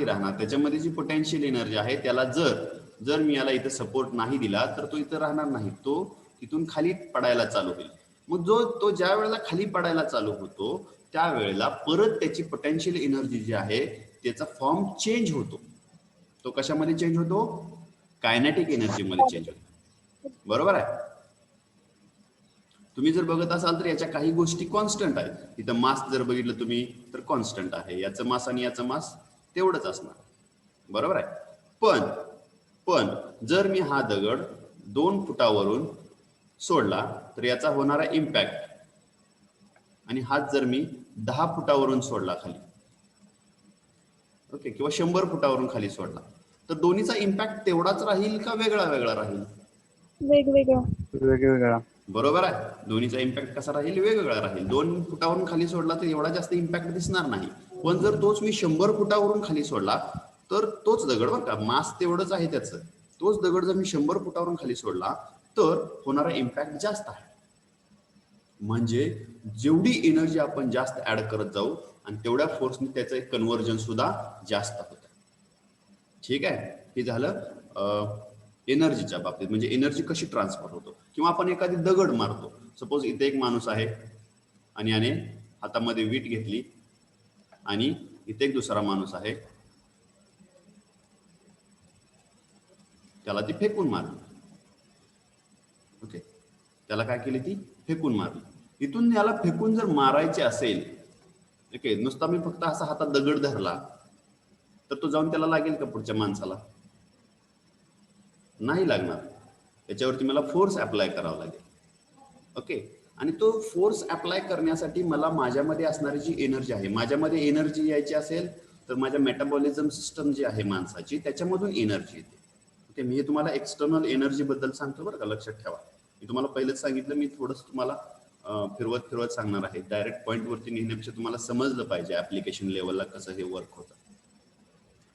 राहणार. त्याच्यामध्ये जी पोटेन्शियल एनर्जी आहे त्याला जर मी याला इथं सपोर्ट नाही दिला तर तो इथं राहणार नाही, तो तिथून खाली पडायला चालू होईल. मग तो ज्या वेळेला खाली पडायला चालू होतो त्यावेळेला परत त्याची पोटेन्शियल एनर्जी जी आहे त्याचा फॉर्म चेंज होतो. तो कशामध्ये चेंज होतो, कायनेटिक एनर्जी मध्ये चेंज होतो. बरोबर आहे. तुम्ही जर बघत असाल तर याच्या काही गोष्टी कॉन्स्टंट आहेत. इथं मास जर बघितलं तुम्ही तर कॉन्स्टंट आहे, याचं मास आणि याचं मास तेवढंच असणार. बरोबर आहे. पण जर मी हा दगड 2 फुटावरून सोडला तर याचा होणारा इम्पॅक्ट, आणि हाच जर मी 10 फुटावरून सोडला खाली, ओके, किंवा 100 फुटावरून खाली सोडला, तर दोन्हीचा इम्पॅक्ट तेवढाच राहील का वेगळा राहील? वेगवेगळा. बरोबर आहे. दोन्हीचा इम्पॅक्ट कसा राहील, वेगवेगळा राहील. 2 फुटावरून खाली सोडला तर एवढा जास्त इम्पॅक्ट दिसणार नाही. पण जर तोच मी 100 फुटावरून खाली सोडला तर तोच दगड, बरं का, मास तेवढंच आहे त्याचं, तोच दगड जर मी 100 फुटावरून खाली सोडला तर होणारा इम्पॅक्ट जास्त आहे. म्हणजे जेवढी एनर्जी आपण जास्त ऍड करत जाऊ आणि तेवढ्या फोर्सने त्याचं एक कन्व्हर्जन सुद्धा जास्त होतं. ठीक आहे, हे झालं एनर्जीच्या बाबतीत, म्हणजे एनर्जी कशी ट्रान्सफर होतो. किंवा आपण एखादी दगड मारतो, सपोज इथे एक माणूस आहे आणि याने हातामध्ये वीट घेतली आणि इथे एक दुसरा माणूस आहे, त्याला ती फेकून मारली. ओके, त्याला काय केली, ती फेकून मारली. इथून याला फेकून जर मारायचे असेल, ओके, नुसता मी फक्त असा हातात दगड धरला तर तो जाऊन त्याला लागेल का पुढच्या माणसाला? नाही लागणार. त्याच्यावरती मला फोर्स अप्लाय करावा लागेल. ओके, आणि तो फोर्स अप्लाय करण्यासाठी मला माझ्यामध्ये असणारी जी एनर्जी आहे, माझ्यामध्ये एनर्जी यायची असेल तर माझ्या मेटाबॉलिझम सिस्टम जी आहे माणसाची, त्याच्यामधून एनर्जी येते. ओके, मी हे तुम्हाला एक्सटर्नल एनर्जी बद्दल सांगतो बरं का, लक्षात ठेवा. मी तुम्हाला पहिलेच सांगितलं, मी थोडंसं तुम्हाला फिरवत सांगणार आहे. डायरेक्ट पॉईंट वरती नेहमीपेक्षा तुम्हाला समजलं पाहिजे ऍप्लिकेशन लेवलला कसं हे वर्क होतं.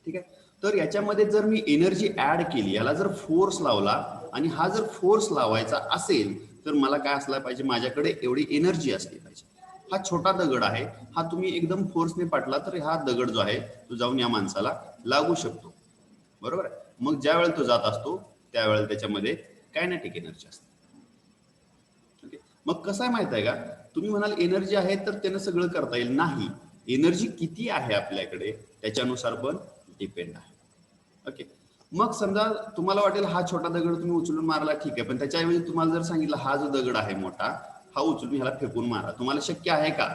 ठीक आहे, तर याच्यामध्ये जर मी एनर्जी ऍड केली, याला जर फोर्स लावला आणि हा जर फोर्स लावायचा असेल तर मला काय असला पाहिजे, माझ्याकडे एवढी एनर्जी असली पाहिजे. हा छोटा दगड आहे, हा तुम्ही एकदम फोर्सने पाटला तर हा दगड जो आहे तो जाऊन या माणसाला लागू शकतो. बरोबर आहे. मग ज्या वेळेला तो जात असतो त्यावेळेला त्याच्यामध्ये कायनेटिक एनर्जी असते. ओके, मग कसं आहे माहित आहे का, तुम्ही म्हणाल एनर्जी आहे तर त्यानं सगळं करता येईल. नाही, एनर्जी किती आहे आपल्याकडे त्याच्यानुसार पण डिपेंड आहे. ओके, मग समजा तुम्हाला वाटेल हा छोटा दगड तुम्ही उचलून मारला, ठीक आहे, पण त्याच्याऐवजी तुम्हाला जर सांगितलं हा जो दगड आहे मोठा, हा उचलून ह्याला फेकून मारा, तुम्हाला शक्य आहे का?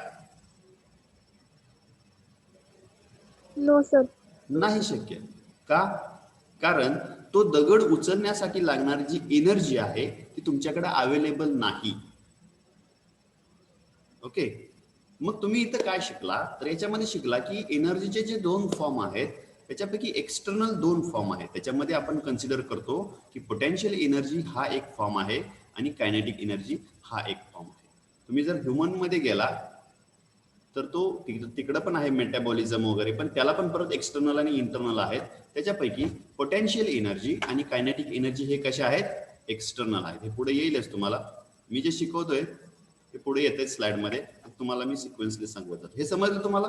No sir. नाही शक्य. का? कारण तो दगड उचलण्यासाठी लागणारी जी एनर्जी आहे ती तुमच्याकडे अवेलेबल नाही. ओके, मग तुम्ही इथं काय शिकला, तर याच्यामध्ये शिकला की एनर्जीचे जे दोन फॉर्म आहेत त्याच्यापैकी एक्सटर्नल दोन फॉर्म आहेत. त्याच्यामध्ये आपण कन्सिडर करतो की पोटेन्शियल एनर्जी हा एक फॉर्म आहे आणि कायनेटिक एनर्जी हा एक फॉर्म आहे. तुम्ही जर ह्युमन मध्ये गेला तर तो तिकडं पण आहे मेटाबॉलिझम वगैरे, पण त्याला पण परत एक्सटर्नल आणि इंटरनल आहेत. त्याच्यापैकी पोटेन्शियल एनर्जी आणि कायनेटिक एनर्जी हे कशा आहेत, एक्सटर्नल आहेत. हे पुढे येईलच तुम्हाला, मी जे शिकवतोय ते पुढे येते स्लाइड मध्ये, तुम्हाला मी सिक्वेन्सली सांगतो. हे समजलं तुम्हाला?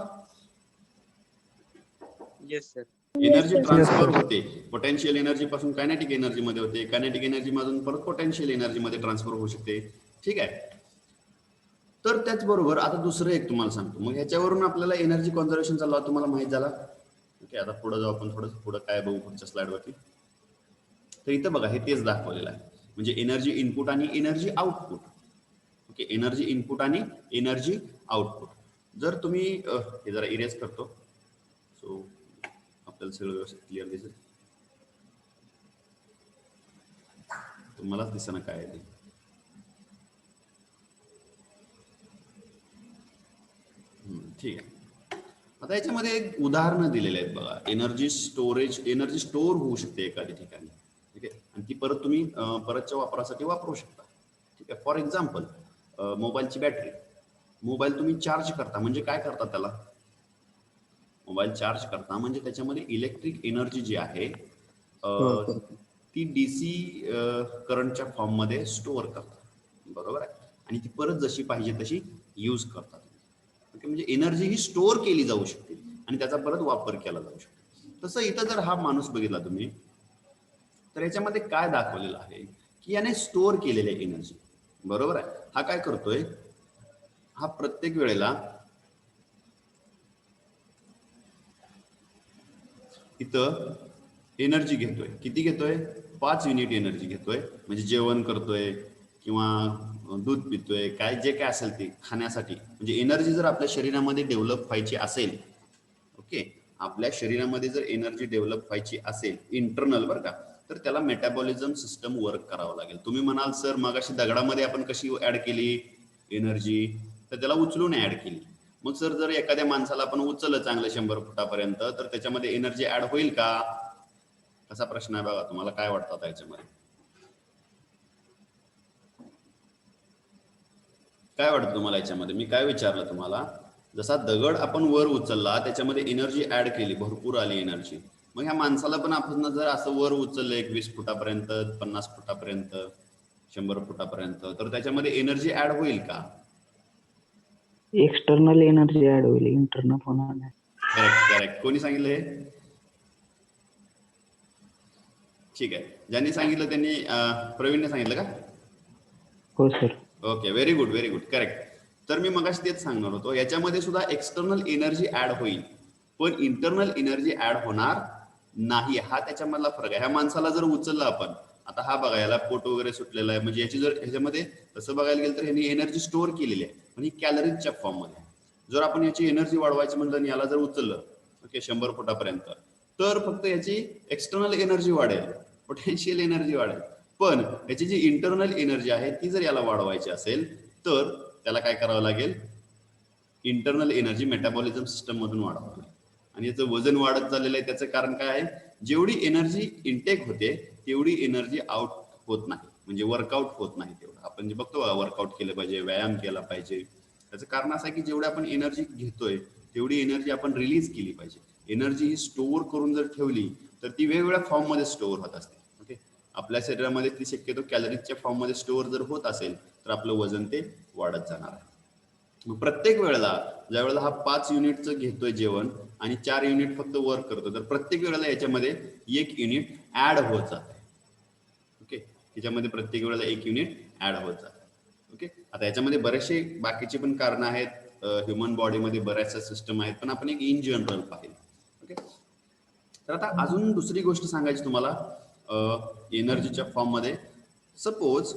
Yes sir. एनर्जी ट्रान्सफर होते, पोटेन्शियल एनर्जी पासून कायनेटिक एनर्जी मध्ये होते, कायनेटिक एनर्जी मधून परत पोटेन्शियल एनर्जी मध्ये ट्रान्सफर होऊ शकते. ठीक आहे, तर त्याचबरोबर आता दुसरं एक तुम्हाला सांगतो. मग ह्याच्यावरून आपल्याला एनर्जी कॉन्झर्वेशनचा लॉ तुम्हाला माहित झाला. ओके, आता पुढे जाऊ आपण, थोडं पुढे काय बघू पुढच्या स्लाइड वरती. तर इथं बघा, हे तेच दाखवलेलं आहे, म्हणजे एनर्जी इनपुट आणि energy output. Okay, energy input आणि एनर्जी आउटपुट. जर तुम्ही हे जरा इरेज करतो सो आपल्याला सगळं व्यवस्थित क्लिअर दिसेल. तुम्हालाच दिसेना काय आहे ते. ठीक आहे, आता याच्यामध्ये एक उदाहरणं दिलेले आहेत बघा. एनर्जी स्टोरेज, एनर्जी स्टोअर होऊ शकते एखाद्या ठिकाणी. ठीक आहे, आणि ती परत तुम्ही परतच्या वापरासाठी वापरू शकता. ठीक आहे, फॉर एक्झाम्पल मोबाईलची बॅटरी. मोबाईल तुम्ही चार्ज करता म्हणजे काय करता त्याला, मोबाईल चार्ज करता म्हणजे त्याच्यामध्ये इलेक्ट्रिक एनर्जी जी आहे ती डीसी करंटच्या फॉर्म मध्ये स्टोअर करतात. बरोबर आहे, आणि ती परत जशी पाहिजे तशी यूज करतात. ओके, म्हणजे एनर्जी ही स्टोअर केली जाऊ शकते आणि त्याचा परत वापर केला जाऊ शकतो. तसं इथं जर हा माणूस बघितला तुम्ही तर याच्यामध्ये काय दाखवलेलं आहे की याने स्टोअर केलेली एनर्जी. बरोबर आहे, हा काय करतोय, हा प्रत्येक वेळेला इथं एनर्जी घेतोय. किती घेतोय, 5 युनिट एनर्जी घेतोय. म्हणजे जेवण करतोय किंवा दूध पितोय, काय जे काय असेल ते खाण्यासाठी. म्हणजे एनर्जी जर आपल्या शरीरामध्ये डेव्हलप व्हायची असेल, ओके, आपल्या शरीरामध्ये जर एनर्जी डेव्हलप व्हायची असेल इंटरनल बरं का, तर त्याला मेटाबॉलिझम सिस्टम वर्क करावं लागेल. तुम्ही म्हणाल सर मग अशी दगडामध्ये आपण कशी ऍड केली एनर्जी, तर त्याला उचलून ऍड केली. मग सर जर एखाद्या माणसाला आपण उचललं चांगलं 100 फुटापर्यंत तर त्याच्यामध्ये एनर्जी ऍड होईल का, असा प्रश्न आहे बघा. तुम्हाला काय वाटतं त्याच्यामध्ये, काय वाटतं तुम्हाला याच्यामध्ये? मी काय विचारलं तुम्हाला, जसा दगड आपण वर उचलला त्याच्यामध्ये एनर्जी ऍड केली, भरपूर आली एनर्जी. मग ह्या माणसाला पण आपण जर असं वर उचललं 20 फुटापर्यंत, 50 फुटापर्यंत, 100 फुटापर्यंत, तर त्याच्यामध्ये एनर्जी ऍड होईल का? एक्सटर्नल एनर्जी ऍड होईल, इंटरनल होणार नाही. Correct correct. कोणी सांगितलं हे? ठीक आहे, ज्यांनी सांगितलं त्यांनी प्रवीणने सांगितलं का? हो sir. Okay, very good very good, correct. तर मी मगाशी तेच सांगणार होतो, याच्यामध्ये सुद्धा एक्सटर्नल एनर्जी ऍड होईल पण इंटरनल एनर्जी ऍड होणार नाही. हा त्याच्यामधला फरक आहे. ह्या माणसाला जर उचललं आपण, आता हा बघा याला पोट वगैरे सुटलेला आहे, म्हणजे याची जर ह्याच्यामध्ये तसं बघायला गेलं तर ह्यांनी एनर्जी स्टोअर केलेली आहे पण ही कॅलरीजच्या फॉर्म मध्ये. जर आपण याची एनर्जी वाढवायची म्हणलं आणि याला जर उचललं ओके 100 फुटापर्यंत, तर फक्त याची एक्सटर्नल एनर्जी वाढेल, पोटेन्शियल एनर्जी वाढेल, पण याची जी इंटरनल एनर्जी आहे ती जर याला वाढवायची असेल तर त्याला काय करावं लागेल? इंटरनल एनर्जी मेटाबॉलिझम सिस्टम मधून वाढवावं लागेल. आणि याचं वजन वाढत चाललेलं आहे, त्याचं कारण काय आहे? जेवढी एनर्जी इनटेक होते तेवढी एनर्जी आउट होत नाही, म्हणजे वर्कआउट होत नाही तेवढं. आपण जे बघतो वर्कआउट केलं पाहिजे, व्यायाम केला पाहिजे, त्याचं कारण असं आहे की जेवढी आपण एनर्जी घेतोय तेवढी एनर्जी आपण रिलीज केली पाहिजे. एनर्जी ही स्टोअर करून जर ठेवली तर ती वेगवेगळ्या फॉर्म मध्ये स्टोअर होत असते. ओके, आपल्या शरीरामध्ये ती शक्यतो कॅलरीजच्या फॉर्म मध्ये स्टोअर जर होत असेल तर आपलं वजन ते वाढत जाणार आहे. प्रत्येक वेळेला ज्या वेळेला हा 5 युनिटचं घेतोय जेवण आणि 4 युनिट फक्त वर्क करतो, तर प्रत्येक वेळेला याच्यामध्ये 1 युनिट ऍड होत जाते. ओके, याच्यामध्ये प्रत्येक वेळेला 1 युनिट ऍड होत जाते. ओके, आता याच्यामध्ये बरेचसे बाकीचे पण कारण आहेत, ह्युमन बॉडीमध्ये बऱ्याचशा सिस्टम आहेत, पण आपण एक इन जनरल पाहिजे. ओके, तर आता अजून दुसरी गोष्ट सांगायची तुम्हाला एनर्जीच्या फॉर्म मध्ये. सपोज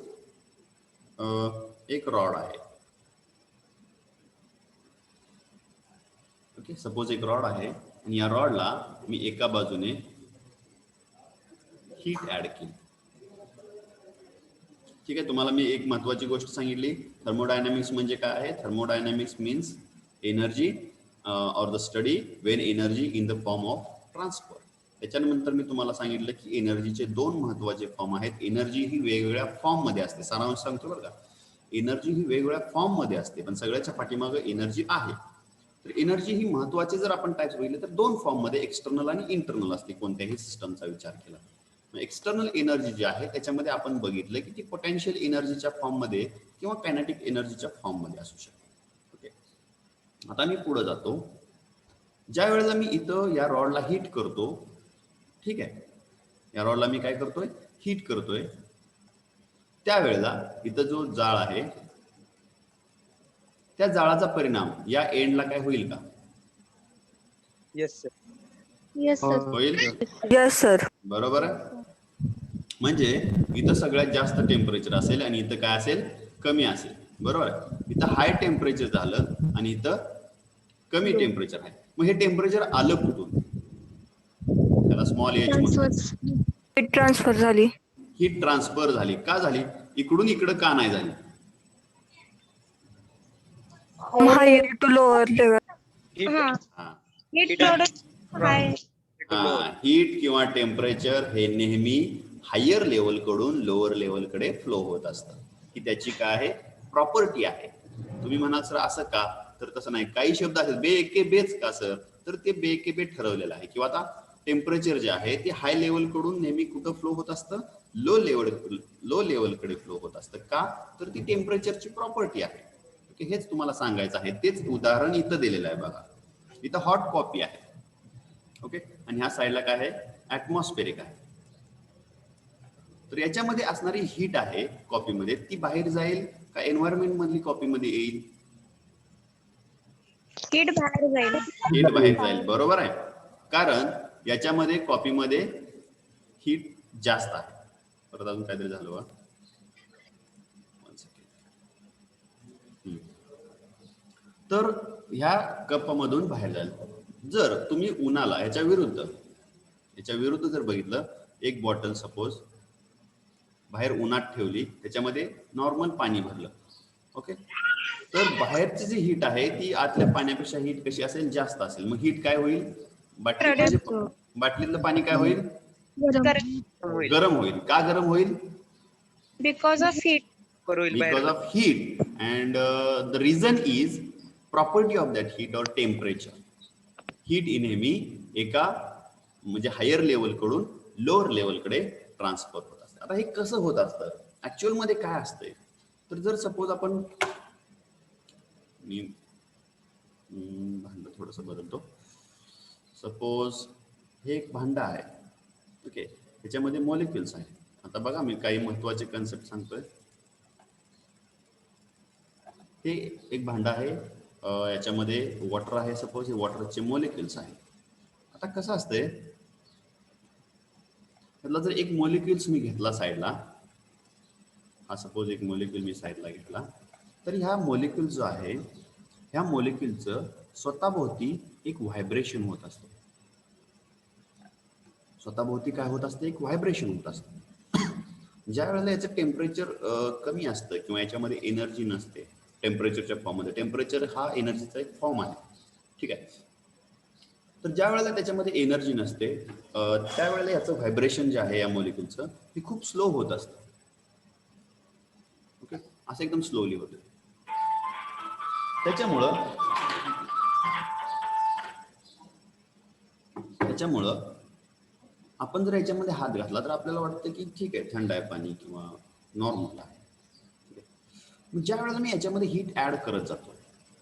एक रॉड आहे. ओके, सपोज एक रॉड आहे आणि या रॉडला मी एका बाजूने हीट ऍड केली. ठीक आहे, तुम्हाला मी एक महत्वाची गोष्ट सांगितली, थर्मोडायनामिक्स म्हणजे काय आहे? Thermodynamics means energy or the study Wien energy in the form of transfer. त्याच्यानंतर मी तुम्हाला सांगितलं की एनर्जीचे 2 महत्वाचे फॉर्म आहेत. एनर्जी ही वेगवेगळ्या फॉर्म मध्ये असते, सारांश सांगतो बरं का. एनर्जी ही वेगवेगळ्या फॉर्म मध्ये असते पण सगळ्याच्या पाठीमागे एनर्जी आहे. तर एनर्जी ही महत्वाचे जर आपण टाइप्स बघितले तर 2 फॉर्म मध्ये, एक्सटर्नल आणि इंटरनल असते कोणत्याही सिस्टमचा विचार केला. एक्सटर्नल एनर्जी जी आहे त्याच्यामध्ये आपण बघितलं की ती पोटेन्शियल एनर्जीच्या फॉर्म मध्ये किंवा कायनेटिक एनर्जीच्या फॉर्म मध्ये असू शकते. ओके, आता मी पुढे जातो. ज्या वेळेला मी इथं या रॉडला हीट करतो, ठीक आहे, या रॉडला मी काय करतोय? हीट करतोय. त्यावेळेला इथं जो जाळ आहे त्या जाळाचा परिणाम या एंडला काय होईल का? Yes sir. Yes sir. होईल, यस सर. बरोबर आहे. म्हणजे इथं सगळ्यात जास्त टेम्परेचर असेल आणि इथं काय असेल? कमी असेल, बरोबर आहे. इथं हाय टेम्परेचर झालं आणि इथं कमी टेम्परेचर आहे. मग हे टेम्परेचर आलं कुठून? त्याला स्मॉल एच म्हणतात. हीट ट्रान्सफर झाली. हीट ट्रान्सफर झाली. का झाली? इकडून इकडं का नाही झाली? Higher to lower level. Heat किंवा टेम्परेचर हे नेहमी हायर लेवल कडून लोअर लेवल कडे फ्लो होत असतं. ही त्याची काय आहे? प्रॉपर्टी आहे. तुम्ही म्हणाल सर असं का? तर तसं नाही. काही शब्द आहेत बे एके बेच का सर? तर ते बे एके बे ठरवलेलं आहे. किंवा आता टेम्परेचर जे आहे ते हाय लेवल कडून नेहमी कुठं फ्लो होत असतं? लो लेवल कडे फ्लो होत असतं. का? तर ती टेम्परेचरची प्रॉपर्टी आहे. हेच तुम्हाला सांगायचं आहे. तेच उदाहरण इथं दिलेलं आहे बघा. इथं हॉट कॉफी आहे. ओके, आणि ह्या साईडला काय आहे? ऍटमॉस्फेरिक आहे. तर याच्यामध्ये असणारी हीट आहे कॉफीमध्ये, ती बाहेर जाईल का एन्व्हायरमेंट मधली कॉफीमध्ये येईल? हीट बाहेर जाईल. हीट बाहेर जाईल, बरोबर आहे. कारण याच्यामध्ये कॉफीमध्ये हीट जास्त आहे. परत अजून काहीतरी झालं बा. तर ह्या कपमधून बाहेर जाईल. जर तुम्ही उन्हाला ह्याच्या विरुद्ध जर बघितलं, एक बॉटल सपोज बाहेर उन्हात ठेवली, त्याच्यामध्ये नॉर्मल पाणी भरलं. ओके, तर बाहेरची जी हीट आहे ती आतल्या पाण्यापेक्षा हीट कशी असेल? जास्त असेल. मग हीट काय होईल? बाटलीतलं पाणी काय होईल? गरम होईल. का गरम होईल? Because of heat. Because of heat, and the reason is property of that heat or temperature. Heat नेहमी एका म्हणजे हायर लेवल कडून लोअर लेवल कडे ट्रान्सफर होत असते. आता हे कसं होत असतं? ऍक्च्युअल मध्ये काय असतंय, तर जर सपोज आपण मी भांड थोडस बदलतो. सपोज हे एक भांड आहे, ओके, त्याच्यामध्ये मॉलिक्युल्स आहेत. आता बघा मी काही महत्वाचे कन्सेप्ट सांगतोय. हे एक भांड आहे, याच्यामध्ये वॉटर आहे. सपोज हे वॉटरचे मॉलिक्युल्स आहेत. आता कसं असतंय, त्यातला जर एक मॉलिक्युल्स मी घेतला साईडला, हा सपोज एक मॉलिक्युल मी साईडला घेतला, तर ह्या मॉलिक्युल जो आहे, ह्या मॉलिक्युलचं स्वतःभोवती एक व्हायब्रेशन होत असतं. स्वतःभोवती काय होत असतं, एक व्हायब्रेशन होत असतं. ज्या वेळेला याचं टेम्परेचर कमी असतं किंवा याच्यामध्ये एनर्जी नसते, टेम्परेचरच्या फॉर्ममध्ये, टेम्परेचर हा एनर्जीचा एक फॉर्म आहे, ठीक आहे. तर ज्या वेळेला त्याच्यामध्ये एनर्जी नसते, त्यावेळेला याचं व्हायब्रेशन जे आहे या मॉलिक्युलचं, हे खूप स्लो होत असतं. ओके, असं एकदम स्लोली होतं. त्याच्यामुळं आपण जर याच्यामध्ये हात घातला तर आपल्याला वाटतं की ठीक आहे, थंड आहे पाणी किंवा नॉर्मल आहे. ज्या वेळेला मी याच्यामध्ये हीट ऍड करत जातो,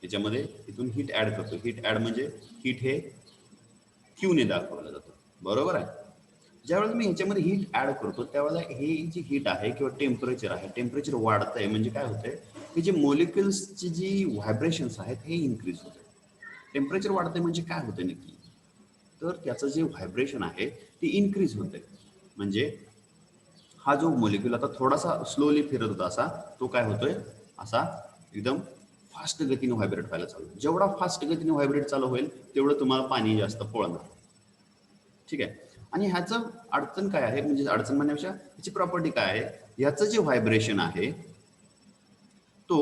याच्यामध्ये इथून हीट ऍड करतो. हीट ऍड म्हणजे हीट हे क्यूने दाखवलं जातं, बरोबर आहे. ज्या वेळेला मी ह्याच्यामध्ये हीट ऍड करतो त्यावेळेला हे जी हीट आहे किंवा टेम्परेचर आहे, टेम्परेचर वाढतंय. म्हणजे काय होतंय की जे मॉलिक्युल्सची जी व्हायब्रेशन्स आहेत हे इन्क्रीज होते. टेम्परेचर वाढतंय म्हणजे काय होतंय नक्की, तर त्याचं जे व्हायब्रेशन आहे ते इन्क्रीज होते. म्हणजे हा जो मॉलिक्यूल आता थोडासा स्लोली फिरत होता असा, तो काय होतोय, असा एकदम फास्ट गतीने व्हायब्रेट व्हायला चालू. जेवढा फास्ट गतीने व्हायब्रेट चालू होईल तेवढं तुम्हाला पाणी जास्त पोळणार, ठीक आहे. आणि ह्याचं अडचण काय आहे, म्हणजे अडचण म्हणण्यापेक्षा ह्याची प्रॉपर्टी काय आहे, ह्याचं जे व्हायब्रेशन आहे तो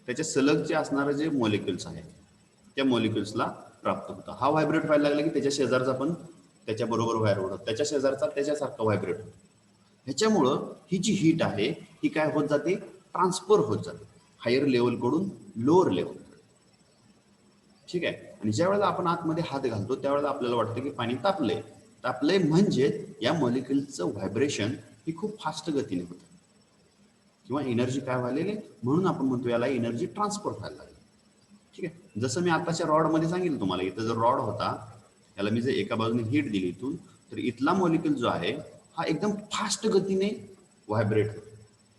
त्याच्या सलग जे असणारे जे मॉलिक्युल्स आहेत त्या मॉलिक्युल्सला प्राप्त होतं. हा व्हायब्रेट व्हायला लागला की त्याच्या शेजारचा पण त्याच्या बरोबर व्हायब्रेट होतो, त्याच्या शेजारचा त्याच्यासारखा व्हायब्रेट होतो. ह्याच्यामुळं ही जी हीट आहे ही काय होत जाते, ट्रान्सफर होत जाते हायर लेवलकडून लोअर लेवल, ठीक आहे. आणि ज्या वेळेला आपण आतमध्ये हात घालतो त्यावेळेला आपल्याला वाटतं की पाणी तापलंय. तापलंय म्हणजे या मॉलिक्युलचं व्हायब्रेशन ही खूप फास्ट गतीने होतं किंवा एनर्जी काय व्हायला, म्हणून आपण म्हणतो याला एनर्जी ट्रान्सफर व्हायला लागली, ठीक आहे. जसं मी आताच्या रॉडमध्ये सांगितलं तुम्हाला, इथं जर रॉड होता, याला मी जर एका बाजूने हीट दिली इथून, तर इथला मॉलिक्यूल जो आहे हा एकदम फास्ट गतीने व्हायब्रेट होतो.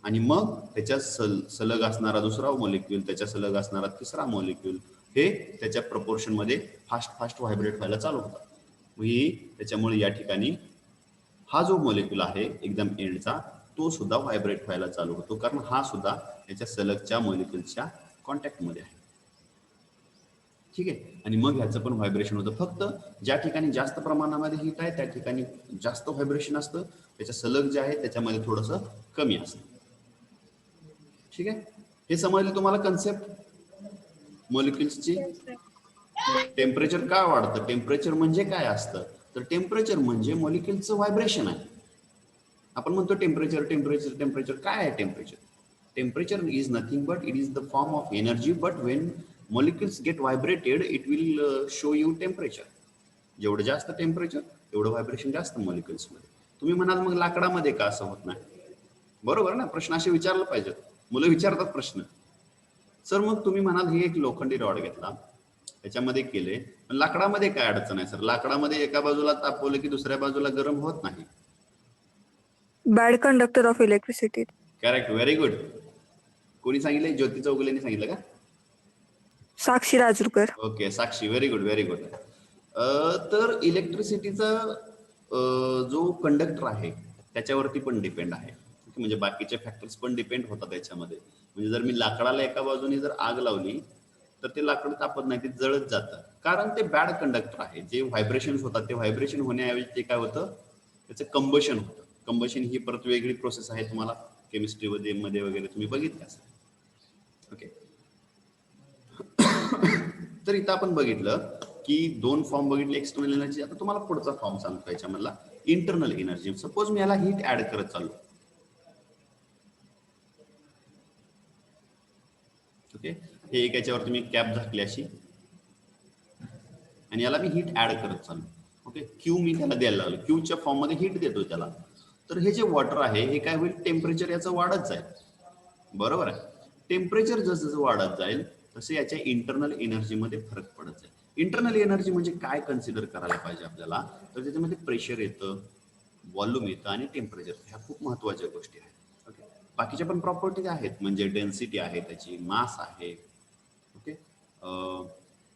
आणि मग त्याच्या सलग असणारा दुसरा मॉलिक्यूल, त्याच्या सलग असणारा तिसरा मॉलिक्यूल, हे त्याच्या प्रपोर्शन मध्ये फास्ट फास्ट व्हायब्रेट व्हायला चालू होतात. त्याच्यामुळे या ठिकाणी हा जो मॉलिक्यूल आहे एकदम एंडचा, तो सुद्धा व्हायब्रेट व्हायला चालू होतो, कारण हा सुद्धा याच्या सलगच्या मॉलिक्यूलच्या कॉन्टॅक्टमध्ये आहे, ठीक आहे. आणि मग ह्याचं पण व्हायब्रेशन होतं. फक्त ज्या ठिकाणी जास्त प्रमाणामध्ये हीट आहे त्या ठिकाणी जास्त व्हायब्रेशन असतं, त्याच्या सलग जे आहे त्याच्यामध्ये थोडंसं कमी असतं, ठीक आहे. हे समजले तुम्हाला कन्सेप्ट मॉलिक्युल्सची. टेम्परेचर का वाढतं, टेम्परेचर म्हणजे काय असतं, तर टेम्परेचर म्हणजे मॉलिक्युलचं व्हायब्रेशन आहे. आपण म्हणतो टेम्परेचर टेम्परेचर टेम्परेचर, काय आहे temperature? Temperature is nothing but it is the form of energy, but when molecules get vibrated it will show you temperature. जेवढं जास्त टेम्परेचर तेवढं व्हायब्रेशन जास्त मॉलिक्युल्समध्ये. तुम्ही म्हणाल मग लाकडामध्ये का असं होत नाही, बरोबर ना, प्रश्न असे विचारला पाहिजे, मुलं विचारतात प्रश्न. सर मग तुम्ही म्हणाल हे एक लोखंडी रॉड घेतला त्याच्यामध्ये केले, लाकडामध्ये काय अडचण आहे सर? लाकडामध्ये एका बाजूला तापवलं की दुसऱ्या बाजूला गरम होत नाही. Bad conductor of electricity. Correct, very good. कोणी सांगितलं? ज्योती चौगुलेने सांगितलं का? साक्षी राजूरकर. ओके, साक्षी, व्हेरी गुड व्हेरी गुड. तर इलेक्ट्रिसिटीचा जो कंडक्टर आहे त्याच्यावरती पण डिपेंड आहे, म्हणजे बाकीचे फॅक्टर्स पण डिपेंड होतात त्याच्यामध्ये. म्हणजे जर मी लाकडाला एका बाजूने जर आग लावली तर ते लाकड तापत नाही, ते जळत जातं, कारण ते बॅड कंडक्टर आहे. जे व्हायब्रेशन होतात ते व्हायब्रेशन होण्याऐवजी ते काय होतं, त्याचं कंबशन होतं. कंबशन ही परत वेगळी प्रोसेस आहे, तुम्हाला केमिस्ट्री मध्ये वगैरे तुम्ही बघितलं असेल, ओके. तर इथं आपण बघितलं की दोन फॉर्म बघितले, एक्सटर्नल एनर्जी. आता तुम्हाला पुढचा फॉर्म सांगतो याच्यामधला, इंटरनल एनर्जी. सपोज मी याला हीट ऍड करत चाललो, ओके. हे एक याच्यावरती मी कॅप झाकली अशी आणि याला मी हीट ऍड करत चाललो, ओके. क्यू मी त्याला द्यायला लागलो, क्यूच्या फॉर्म मध्ये हीट देतो त्याला. तर हे जे वॉटर आहे हे काय होईल, टेम्परेचर याचं वाढत जाईल. बरोबर आहे. टेम्परेचर जसं जसं वाढत जाईल तसे याच्या इंटरनल एनर्जीमध्ये फरक पडत जाईल. इंटरनल एनर्जी म्हणजे काय कन्सिडर करायला पाहिजे आपल्याला, तर त्याच्यामध्ये प्रेशर येतं, व्हॉल्यूम येतं आणि टेम्परेचर. ह्या खूप महत्वाच्या गोष्टी आहेत. ओके. बाकीच्या पण प्रॉपर्टीज आहेत, म्हणजे डेन्सिटी आहे त्याची, मास आहे. ओके.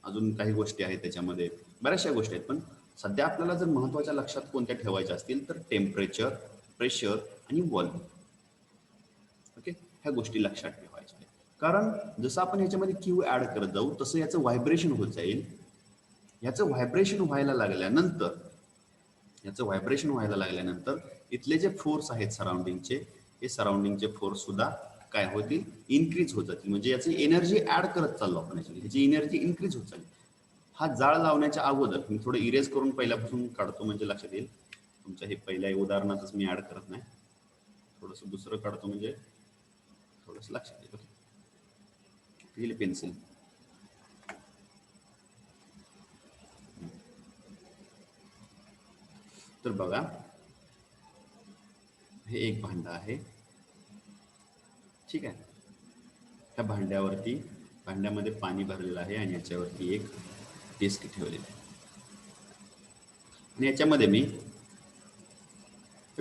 अजून काही गोष्टी आहेत त्याच्यामध्ये, बऱ्याचशा गोष्टी आहेत. पण सध्या आपल्याला जर महत्वाच्या लक्षात कोणत्या ठेवायच्या असतील तर टेम्परेचर, प्रेशर आणि व्हॉल्यूम. ओके. ह्या गोष्टी लक्षात ठेवायच्या आहेत. कारण जसं आपण याच्यामध्ये क्यू ऍड करत जाऊ तसं याचं व्हायब्रेशन होत जाईल. याचं व्हायब्रेशन व्हायला लागल्यानंतर इथले जे फोर्स आहेत सराउंडिंगचे, हे सराउंडिंगचे फोर्स सुद्धा काय होतील, इन्क्रीज होत जातील. म्हणजे याची एनर्जी ऍड करत चाललो आपण, याची एनर्जी इन्क्रीज होत चालली. हा जाळ लावण्याच्या अगोदर मी थोडं इरेज करून पहिल्यापासून काढतो म्हणजे लक्षात येईल. तुमच्या हे पहिल्या उदाहरणातच मी ऍड करत नाही, थोडंसं दुसरं काढतो म्हणजे थोडंसं लक्षात येईल. ओके. पेन्सिल. तर बघा, हे एक भांडं आहे. ठीक आहे. ह्या भांड्यामध्ये पाणी भरलेलं आहे आणि याच्यावरती एक डिस्क ठेवलेली आहे आणि याच्यामध्ये मी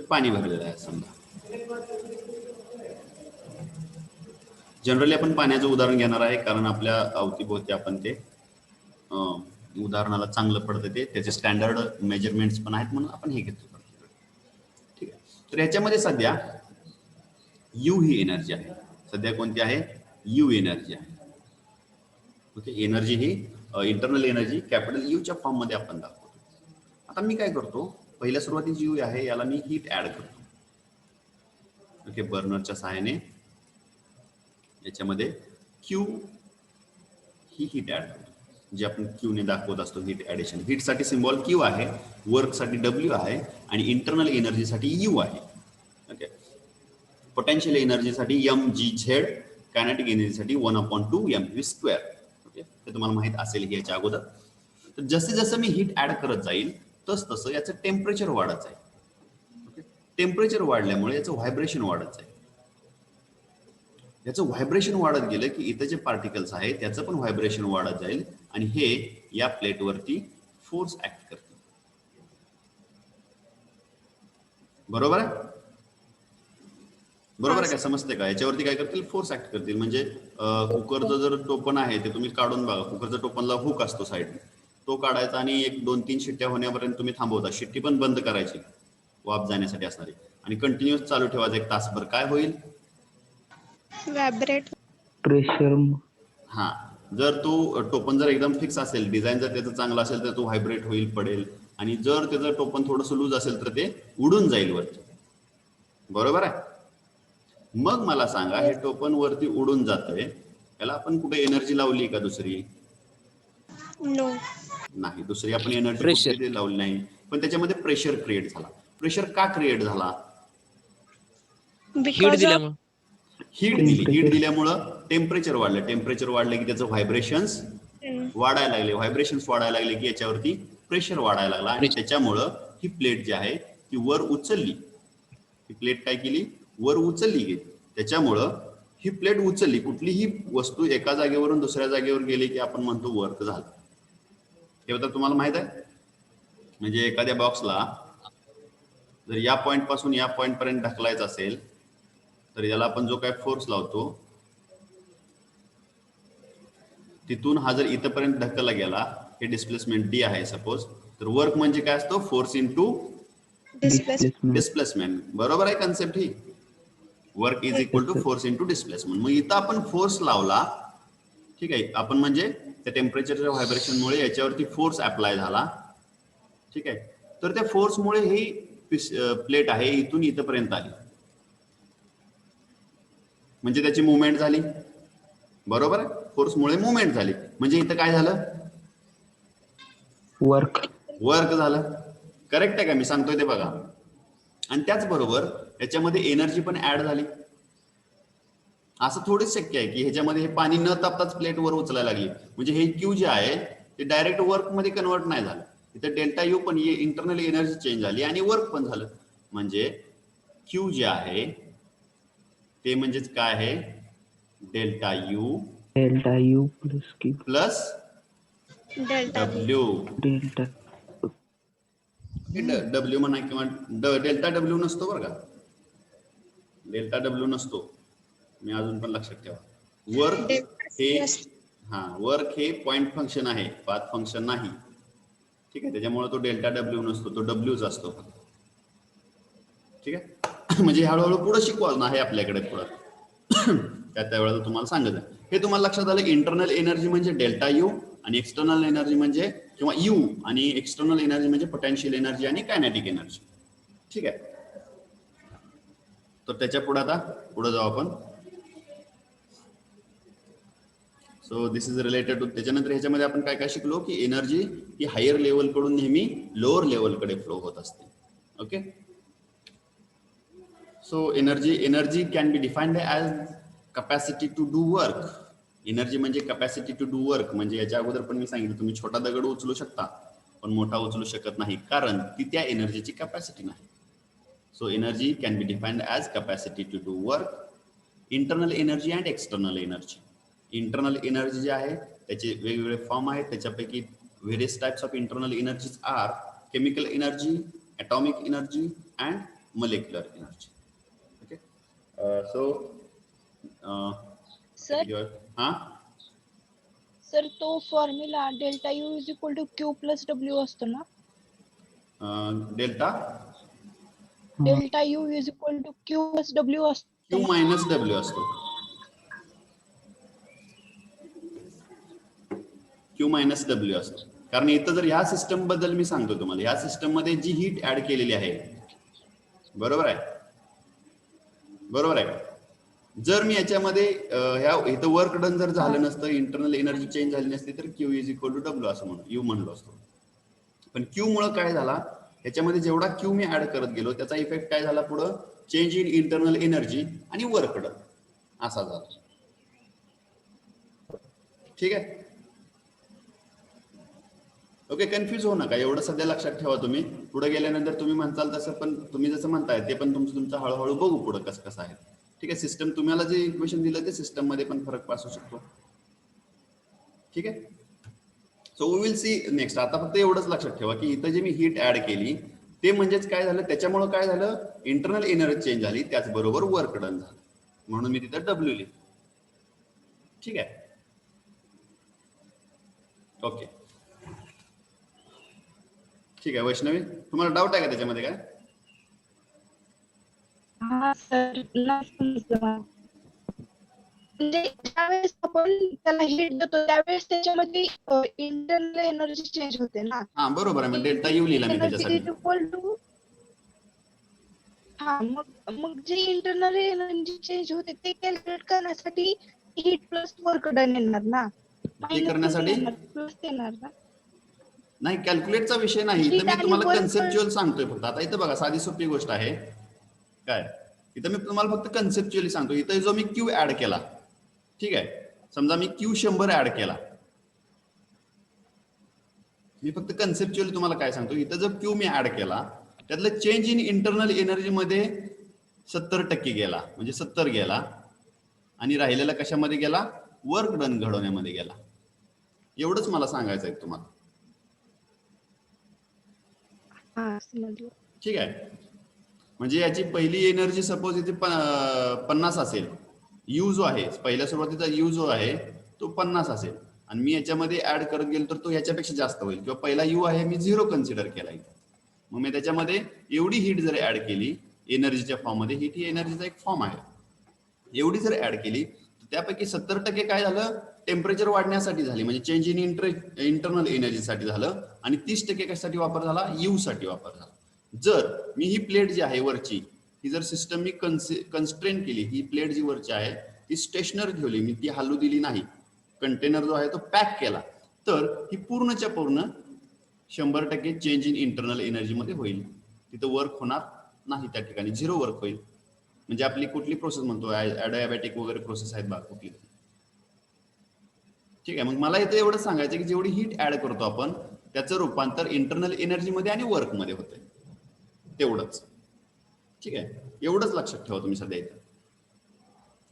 पाणी भरलेलं आहे समजा. जनरली आपण पाण्याचं उदाहरण घेणार आहे कारण आपल्या अवतीभोवती आपण ते उदाहरणाला चांगलं पडतं, त्याचे स्टँडर्ड मेजरमेंट्स पण आहेत म्हणून आपण हे घेतो. ठीक आहे. तर ह्याच्यामध्ये सध्या यू ही एनर्जी आहे. सध्या कोणती आहे, यू एनर्जी आहे. ओके. एनर्जी ही इंटरनल एनर्जी कॅपिटल यूच्या फॉर्म मध्ये आपण दाखवतो. आता मी काय करतो, पहिल्या सुरुवातीची यू आहे याला मी हीट ऍड करतो. ओके. बर्नरच्या सहाय्याने याच्यामध्ये क्यू ही हीट ऍड करतो, जे आपण क्यू ने दाखवत असतो हीट ऍडिशन. हीट साठी सिम्बॉल क्यू आहे, वर्क साठी डब्ल्यू आहे आणि इंटरनल एनर्जी साठी यू आहे. ओके. पोटेन्शियल एनर्जी साठी M G Z, kinetic energy साठी 1/2 mv². ओके. ते तुम्हाला माहित असेल याच्या अगोदर. तर जसे जसं मी हीट ऍड करत जाईल तसं याचं टेम्परेचर वाढत जाईल. ओके. टेम्परेचर वाढल्यामुळे याचं व्हायब्रेशन वाढत जाईल. याचं व्हायब्रेशन वाढत गेलं की इथे जे पार्टिकल्स आहेत त्याचं पण व्हायब्रेशन वाढत जाईल आणि हे या प्लेटवरती फोर्स ऍक्ट करतील. बरोबर आहे? बरोबर आहे का? समजते का? याच्यावरती काय करतील, फोर्स ऍक्ट करतील. म्हणजे कुकरचं जर टोपण आहे ते तुम्ही काढून बघा. कुकरच्या टोपणला हुक असतो साईडने, तो काढायचा आणि 1-2-3 शिट्ट्या होण्यापर्यंत तुम्ही थांबवता. शिट्टी पण बंद करायची वाफ जाण्यासाठी असणारी आणि कंटिन्युअस चालू ठेवायचं 1 तासभर. काय होईल, व्हायब्रेट. प्रेशर. हा. जर तो टोपण जर एकदम फिक्स असेल, डिझाईन जर त्याचं चांगलं असेल तर तो व्हायब्रेट होईल, पडेल. आणि जर त्याचं टोपण थोडंसं लूज असेल तर ते उडून जाईल वरती. बरोबर आहे? मग मला सांगा, हे टोपण वरती उडून जातंय, याला आपण कुठे एनर्जी लावली का दुसरी? नो. नाही, दुसरी आपण एनर्जी कुठे लावली नाही. पण त्याच्यामध्ये प्रेशर क्रिएट झाला. प्रेशर का क्रिएट झाला? हीट दिल्यामुळं टेम्परेचर वाढलं. टेम्परेचर वाढलं की त्याचं व्हायब्रेशन्स वाढायला लागले. व्हायब्रेशन्स वाढायला लागले की याच्यावरती प्रेशर वाढायला लागला आणि त्याच्यामुळं ही प्लेट जी आहे ती वर उचलली. ही प्लेट काय केली, वर उचलली गेली. त्याच्यामुळं ही प्लेट उचलली. कुठलीही वस्तू एका जागेवरून दुसऱ्या जागेवर गेली की आपण म्हणतो वर्क झालं. हे तर तुम्हाला माहित आहे. म्हणजे एखाद्या बॉक्सला जर या पॉइंट पासून या पॉइंट पर्यंत ढकलायचं असेल तर याला आपण जो काय फोर्स लावतो तिथून हा जर इथपर्यंत ढकलला गेला, हे डिस्प्लेसमेंट डी आहे सपोज, तर वर्क म्हणजे काय असतो, फोर्स इंटू डिस्प्लेसमेंट. बरोबर आहे कन्सेप्ट ही? Work is equal to force into displacement. मग इथं आपण फोर्स लावला, ठीक आहे, आपण म्हणजे त्या टेम्परेचरच्या व्हायब्रेशनमुळे याच्यावरती फोर्स अप्लाय झाला. ठीक आहे. तर त्या फोर्समुळे ही प्लेट आहे इथून इथपर्यंत आली, म्हणजे त्याची मुवमेंट झाली. बरोबर आहे? फोर्समुळे मुवमेंट झाली म्हणजे इथं काय झालं, वर्क झालं. करेक्ट आहे का मी सांगतोय ते? बघा. आणि त्याचबरोबर याच्यामध्ये एनर्जी पण ऍड झाली. असं थोडीच शक्य आहे की ह्याच्यामध्ये हे पाणी न तापताच प्लेट वर उचलायला लागली, म्हणजे हे क्यू जे आहे ते डायरेक्ट वर्क मध्ये कन्वर्ट नाही झालं. इथं डेल्टा यू पण इंटरनल एनर्जी चेंज झाली आणि वर्क पण झालं. म्हणजे क्यू जे आहे ते म्हणजेच काय आहे, delta U delta U plus Q plus delta V. W. Delta W म्हणा किंवा डेल्टा डब्ल्यू नसतो बरं का, डेल्टा डब्ल्यू नसतो, मी अजून पण लक्षात ठेवा. वर्क डेल्टा हे सी असतो. वर्क हे पॉइंट फंक्शन आहे, पाथ फंक्शन नाही. ठीक आहे, त्याच्यामुळे तो डेल्टा डब्ल्यू नसतो, तो डब्ल्यूच असतो. ठीक आहे, म्हणजे हळूहळू पुढे शिकवणं आहे आपल्याकडे पुढं त्यावेळेला तुम्हाला सांगत आहे. हे तुम्हाला लक्षात आलं. इंटरनल एनर्जी म्हणजे डेल्टा यू आणि एक्सटर्नल एनर्जी म्हणजे किंवा यू आणि एक्सटर्नल एनर्जी म्हणजे पोटेन्शियल एनर्जी आणि कायनेटिक एनर्जी. ठीक आहे, तर त्याच्या पुढे आता पुढे जाऊ आपण. So this is related to. त्याच्यानंतर ह्याच्यामध्ये आपण काय काय शिकलो की एनर्जी ही हायर लेवल कडून नेहमी लोअर लेवलकडे फ्लो होत असते. Okay, so energy can be defined as capacity to do work. Energy म्हणजे कॅपॅसिटी टू डू वर्क. म्हणजे याच्या अगोदर पण मी सांगितलं, तुम्ही छोटा दगड उचलू शकता पण मोठा उचलू शकत नाही, कारण ती त्या एनर्जीची कॅपॅसिटी नाही. So energy can be defined as capacity to do work. Internal energy and external energy. Internal energy जे आहे त्याचे वेगवेगळे फॉर्म आहेत. त्याच्यापैकी various types of internal energies are chemical energy, atomic energy and molecular energy. Okay, so sir हां sir तो formula delta U is equal to Q plus W असतो ना. Delta delta U is equal to Q plus W असतो. Q minus W असतो. Q minus W असतो. कारण इथं जर ह्या सिस्टम बद्दल मी सांगतो तुम्हाला, ह्या सिस्टम मध्ये जी हीट ऍड केलेली आहे, बरोबर आहे, बरोबर आहे. जर मी याच्यामध्ये ह्या इथं वर्क डन जर झालं नसतं, इंटरनल एनर्जी चेंज झाली नसती, तर Q is equal to W असं म्हणून यू म्हणलो असतो. पण क्यू मुळे काय झाला, ह्याच्यामध्ये जेवढा क्यू मी ऍड करत गेलो त्याचा इफेक्ट काय झाला, पुढं चेंज इन इंटरनल एनर्जी आणि वर्क डन असा झाला. ठीक आहे, ओके, कन्फ्युज होऊ नका, एवढं सध्या लक्षात ठेवा. तुम्ही पुढे गेल्यानंतर तुम्ही म्हणताल तसं, पण तुम्ही जसं म्हणताय ते पण तुमचं हळूहळू बघू पुढे कसं कसं आहे. ठीक आहे, सिस्टम तुम्हाला जे इक्वेशन दिलं ते सिस्टम मध्ये पण फरक पासू शकतो. ठीक आहे, so we will see next. आता फक्त एवढंच लक्षात ठेवा की इथं जे मी हीट ऍड केली ते म्हणजेच काय झालं, त्याच्यामुळे काय झालं, इंटरनल एनर्जी चेंज झाली, त्याचबरोबर वर्क डन झालं, म्हणून मी तिथं डब्ल्यू लिहिलं. ठीक आहे, ओके, ठीक आहे. वैष्णवी, तुम्हाला डाऊट आहे का त्याच्यामध्ये काय? हा सर, म्हणजे ज्यावेळेस आपण त्याला हीट देतो त्यावेळेस त्याच्यामध्ये इंटरनल एनर्जी चेंज होते ना. हा बरोबर आहे, मग डेल्टा यू लिहिला मी एनर्जी त्याच्यासाठी. इक्वल टू, हा मग जे इंटरनल एनर्जी चेंज होते ते कॅल्क्युलेट करण्यासाठी हीट प्लस वर्क डन येणार ना. ते करण्यासाठी प्लस येणार ना. नाही, कॅल्क्युलेटचा विषय नाही, इथं Heat मी आणि तुम्हाला work कन्सेप्च्युअल सांगतोय फक्त. आता इथं बघा, साधी सोपी गोष्ट आहे. काय, इथं मी तुम्हाला फक्त कन्सेप्च्युअली सांगतो. इथं जो मी क्यू ऍड केला, ठीक आहे, समजा मी क्यू 100 ऍड केला, मी फक्त कन्सेप्च्युअली तुम्हाला काय सांगतो, इथं जो क्यू मी ऍड केला त्यातलं चेंज इन इंटरनल एनर्जी मध्ये 70% गेला, म्हणजे 70 गेला, आणि राहिलेला कशामध्ये गेला, वर्क डन घडवण्यामध्ये गेला. एवढंच मला सांगायचं आहे तुम्हाला. हा समजलं. ठीक आहे, म्हणजे याची पहिली एनर्जी सपोज इथे 50 असेल, यू जो आहे पहिल्या सुरुवातीचा यू जो आहे तो 50 असेल, आणि मी याच्यामध्ये ऍड करत गेलो तर तो ह्याच्यापेक्षा जास्त होईल, किंवा पहिला यू आहे मी 0 कन्सिडर केला इथे, मग मी त्याच्यामध्ये एवढी हीट जर ऍड केली एनर्जीच्या फॉर्म मध्ये, हीट ही एनर्जीचा एक फॉर्म आहे, एवढी जर ऍड केली तर त्यापैकी 70% काय झालं, टेम्परेचर वाढण्यासाठी झाली, म्हणजे चेंज इन इंटरनल एनर्जीसाठी झालं, आणि 30% कशासाठी वापर झाला, यू साठी वापर झाला. जर मी ही प्लेट जी आहे वरची, ही जर सिस्टम मी कन्स्ट्रेन केली, ही प्लेट जी वरची आहे ती स्टेशनर ठेवली, मी ती हलू दिली नाही, कंटेनर जो आहे तो पॅक केला, तर ही पूर्णच्या पूर्ण 100% चेंज इन इंटरनल एनर्जी मध्ये होईल. तिथं वर्क होणार नाही, त्या ठिकाणी 0 वर्क होईल. म्हणजे आपली कुठली प्रोसेस म्हणतो, ॲडियाबॅटिक वगैरे प्रोसेस आहेत बघा कुठली. ठीक आहे, मग मला इथे एवढं सांगायचं की जेवढी हीट ऍड करतो आपण त्याचं रूपांतर इंटरनल एनर्जी मध्ये आणि वर्क मध्ये होते, तेवढंच. ठीक आहे, एवढंच लक्षात ठेवा तुम्ही सध्या इथं.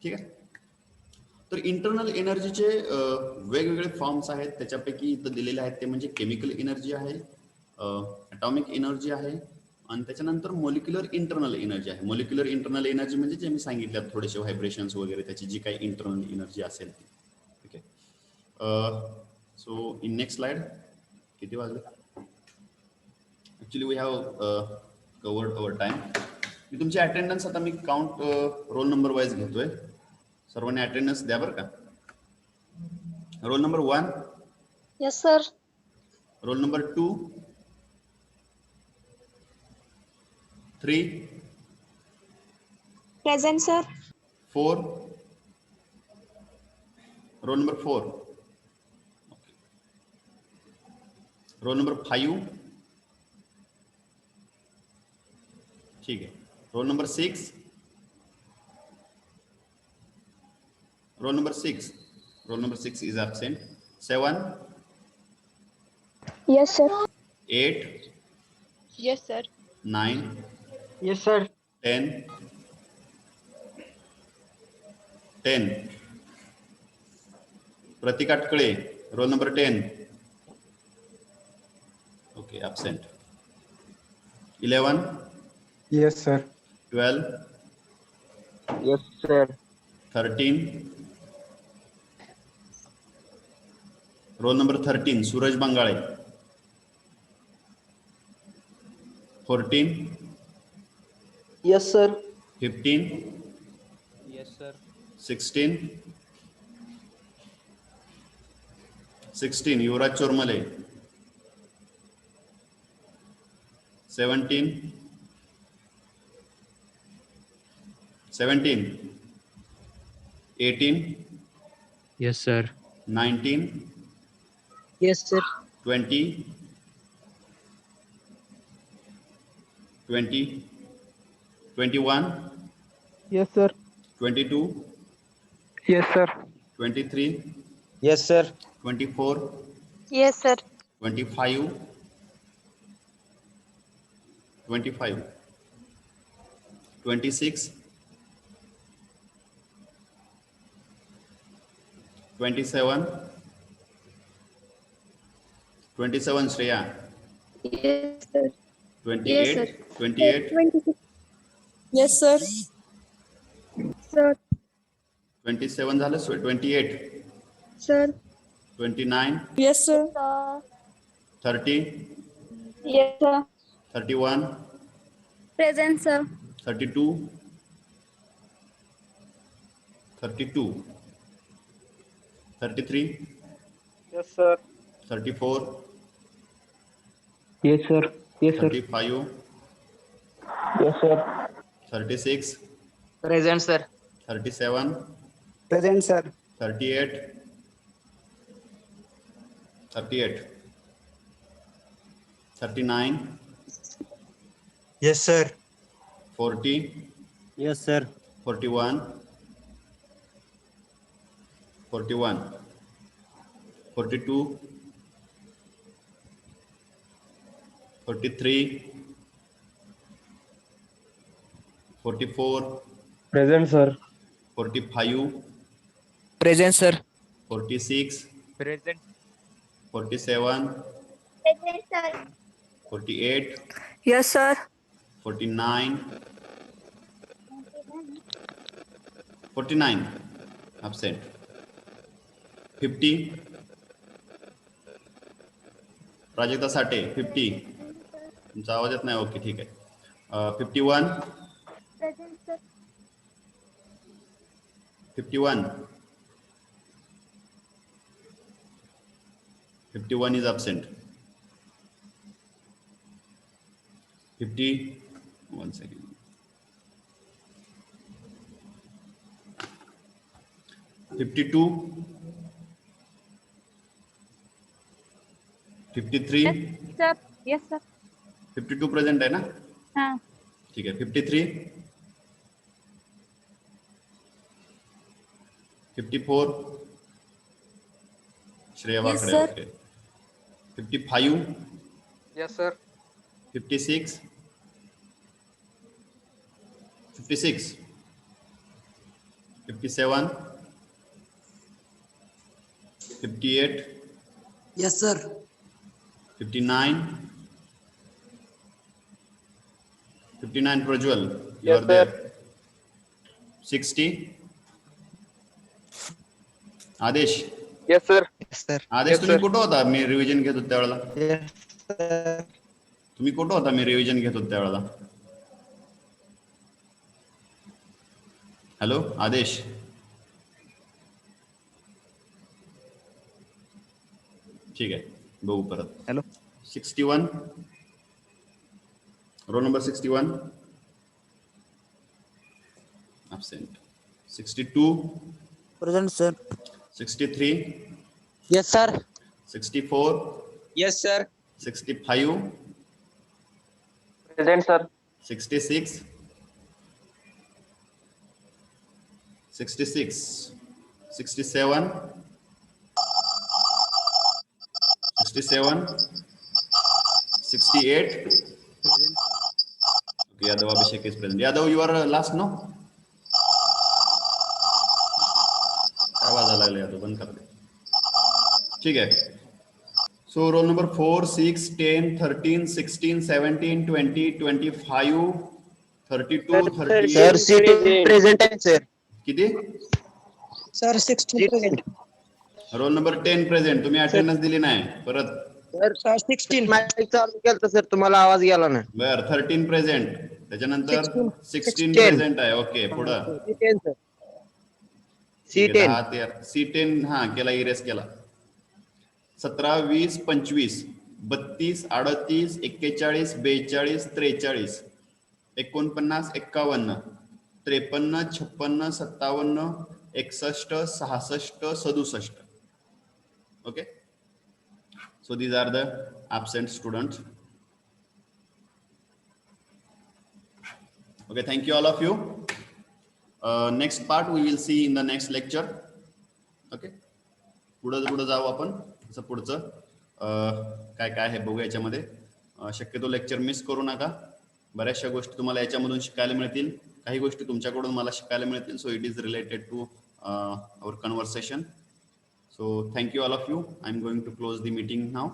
ठीक आहे. तर इंटरनल एनर्जीचे वेगवेगळे फॉर्म्स आहेत. त्याच्यापैकी इथं दिलेले आहेत ते म्हणजे केमिकल एनर्जी आहे, ॲटॉमिक एनर्जी आहे आणि त्याच्यानंतर मॉलिक्युलर इंटरनल एनर्जी आहे. मॉलिक्युलर इंटरनल एनर्जी म्हणजे जे मी सांगितलं थोडेसे व्हायब्रेशन्स वगैरे त्याची जी काही इंटरनल एनर्जी असेल ती. ठीक आहे. So in next slide. किती वाजले? Actually we have covered our time. मी तुमची अटेंडन्स आता मी काउंट रोल नंबर वाईज घेतोय. सर्वांनी अटेंडन्स द्या बरं का. Roll number 1, Yes, sir. Roll number 2, 3, Present, sir. 4, roll number 4, roll number 5, ठीक आहे. Roll number 6, roll number 6, roll number 6 is absent. 7, Yes, sir. 8, Yes, sir. 9, Yes, sir. 10, 10. Pratik Atkale, roll number 10, okay, absent. 11, Yes, sir. 12, Yes, sir. 13, roll number 13 Suraj Bangale. 14, Yes, sir. 15, Yes, sir. 16, 16 Yuvraj Chormale. 17, 17, 18, Yes, sir. 19, Yes, sir. 20, 20, 21, Yes, sir. 22, Yes, sir. 23, Yes, sir. 24, Yes, sir. 25, 25, 26, 27, 27 Shreya, Yes, sir. 28, sir. 28, 26. Yes, sir. Sir. 27 झालं. 28, Sir. 29, Yes, sir. 30, Yes, sir. 31, Present, sir. 32, 32, 33, Yes, sir. 34, Yes, sir. Yes, sir. 35, Yes, sir. 36, Present, sir. 37, Present, sir. 38, 38, 39, Yes, sir. 40, Yes, sir. 41, 41, 42, 43, 44, Present, sir. 45, Present, sir. 46, Present. 47, Present, sir. 48, Yes, sir. 49, 49, absent. 50, Prajakta साठे 50. तुमचा आवाज येत नाही. Okay, ठीक आहे. 51, Present, sir. 51, 51 is absent. 50, one second. 52, 53, Sir. Yes, sir. 52 present आहे ना? हाँ. ठीक आहे. 53, 54, श्रेया Yes, वाकडे. sir. Okay. 55, Yes, sir. 56, 56, 57, 58, Yes, sir. 59, 59 Prajwal, you Yes, are sir. there. 60, आदेश. Yes, sir. आदेश Yes, तुम्ही sir. कुठं होता मी रिव्हिजन घेत होतो त्यावेळेला? Yes, sir. तुम्ही कुठं होता मी रिव्हिजन घेत होतो त्यावेळेला? हॅलो आदेश. ठीक आहे, बघू परत. Hello. 61, roll number 61 absent. 62, Present, sir. 63, Yes, sir. 64, Yes, sir. 65, Present, sir. 66, 66, 67, 67, 68. Okay, Yadav Abhishek is present. Yadav, you are last, no? काय वाजायला लागले यादव, बंद कर दे. ठीक आहे. So roll number 4, 6, 10, 13, 16, 17, 20, 25, 32, 38. Sir, seat present आहे, sir. किती? Sir, 16 present. Role number 10 present. तुम्ही अटेंडन्स दिली नाही परत. Sir, 16. माईक चालू केलं सर, तुम्हाला आवाज गेला नाही. बर, 13 प्रेझेंट. त्याच्यानंतर 16 10. प्रेझेंट आहे. ओके, पुढं C10, sir. C10. C10 हा केला, इरेस केला. 17, 20, 25, 32, 38, 41, 42, 43, 49, 51, 53, 56, 57, 61, 66, 67. Okay, so these are the absent students. Okay, thank you all of you. Next part we will see in the next lecture. Okay, पुढे जाऊ आपण. असं पुढचं काय काय आहे बघू याच्यामध्ये. शक्यतो लेक्चर मिस करू नका. बऱ्याचशा गोष्टी तुम्हाला याच्यामधून शिकायला मिळतील. काही गोष्टी तुमच्याकडून मला शिकायला मिळतील. So it is related to our conversation. So thank you all of you. I'm going to close the meeting now.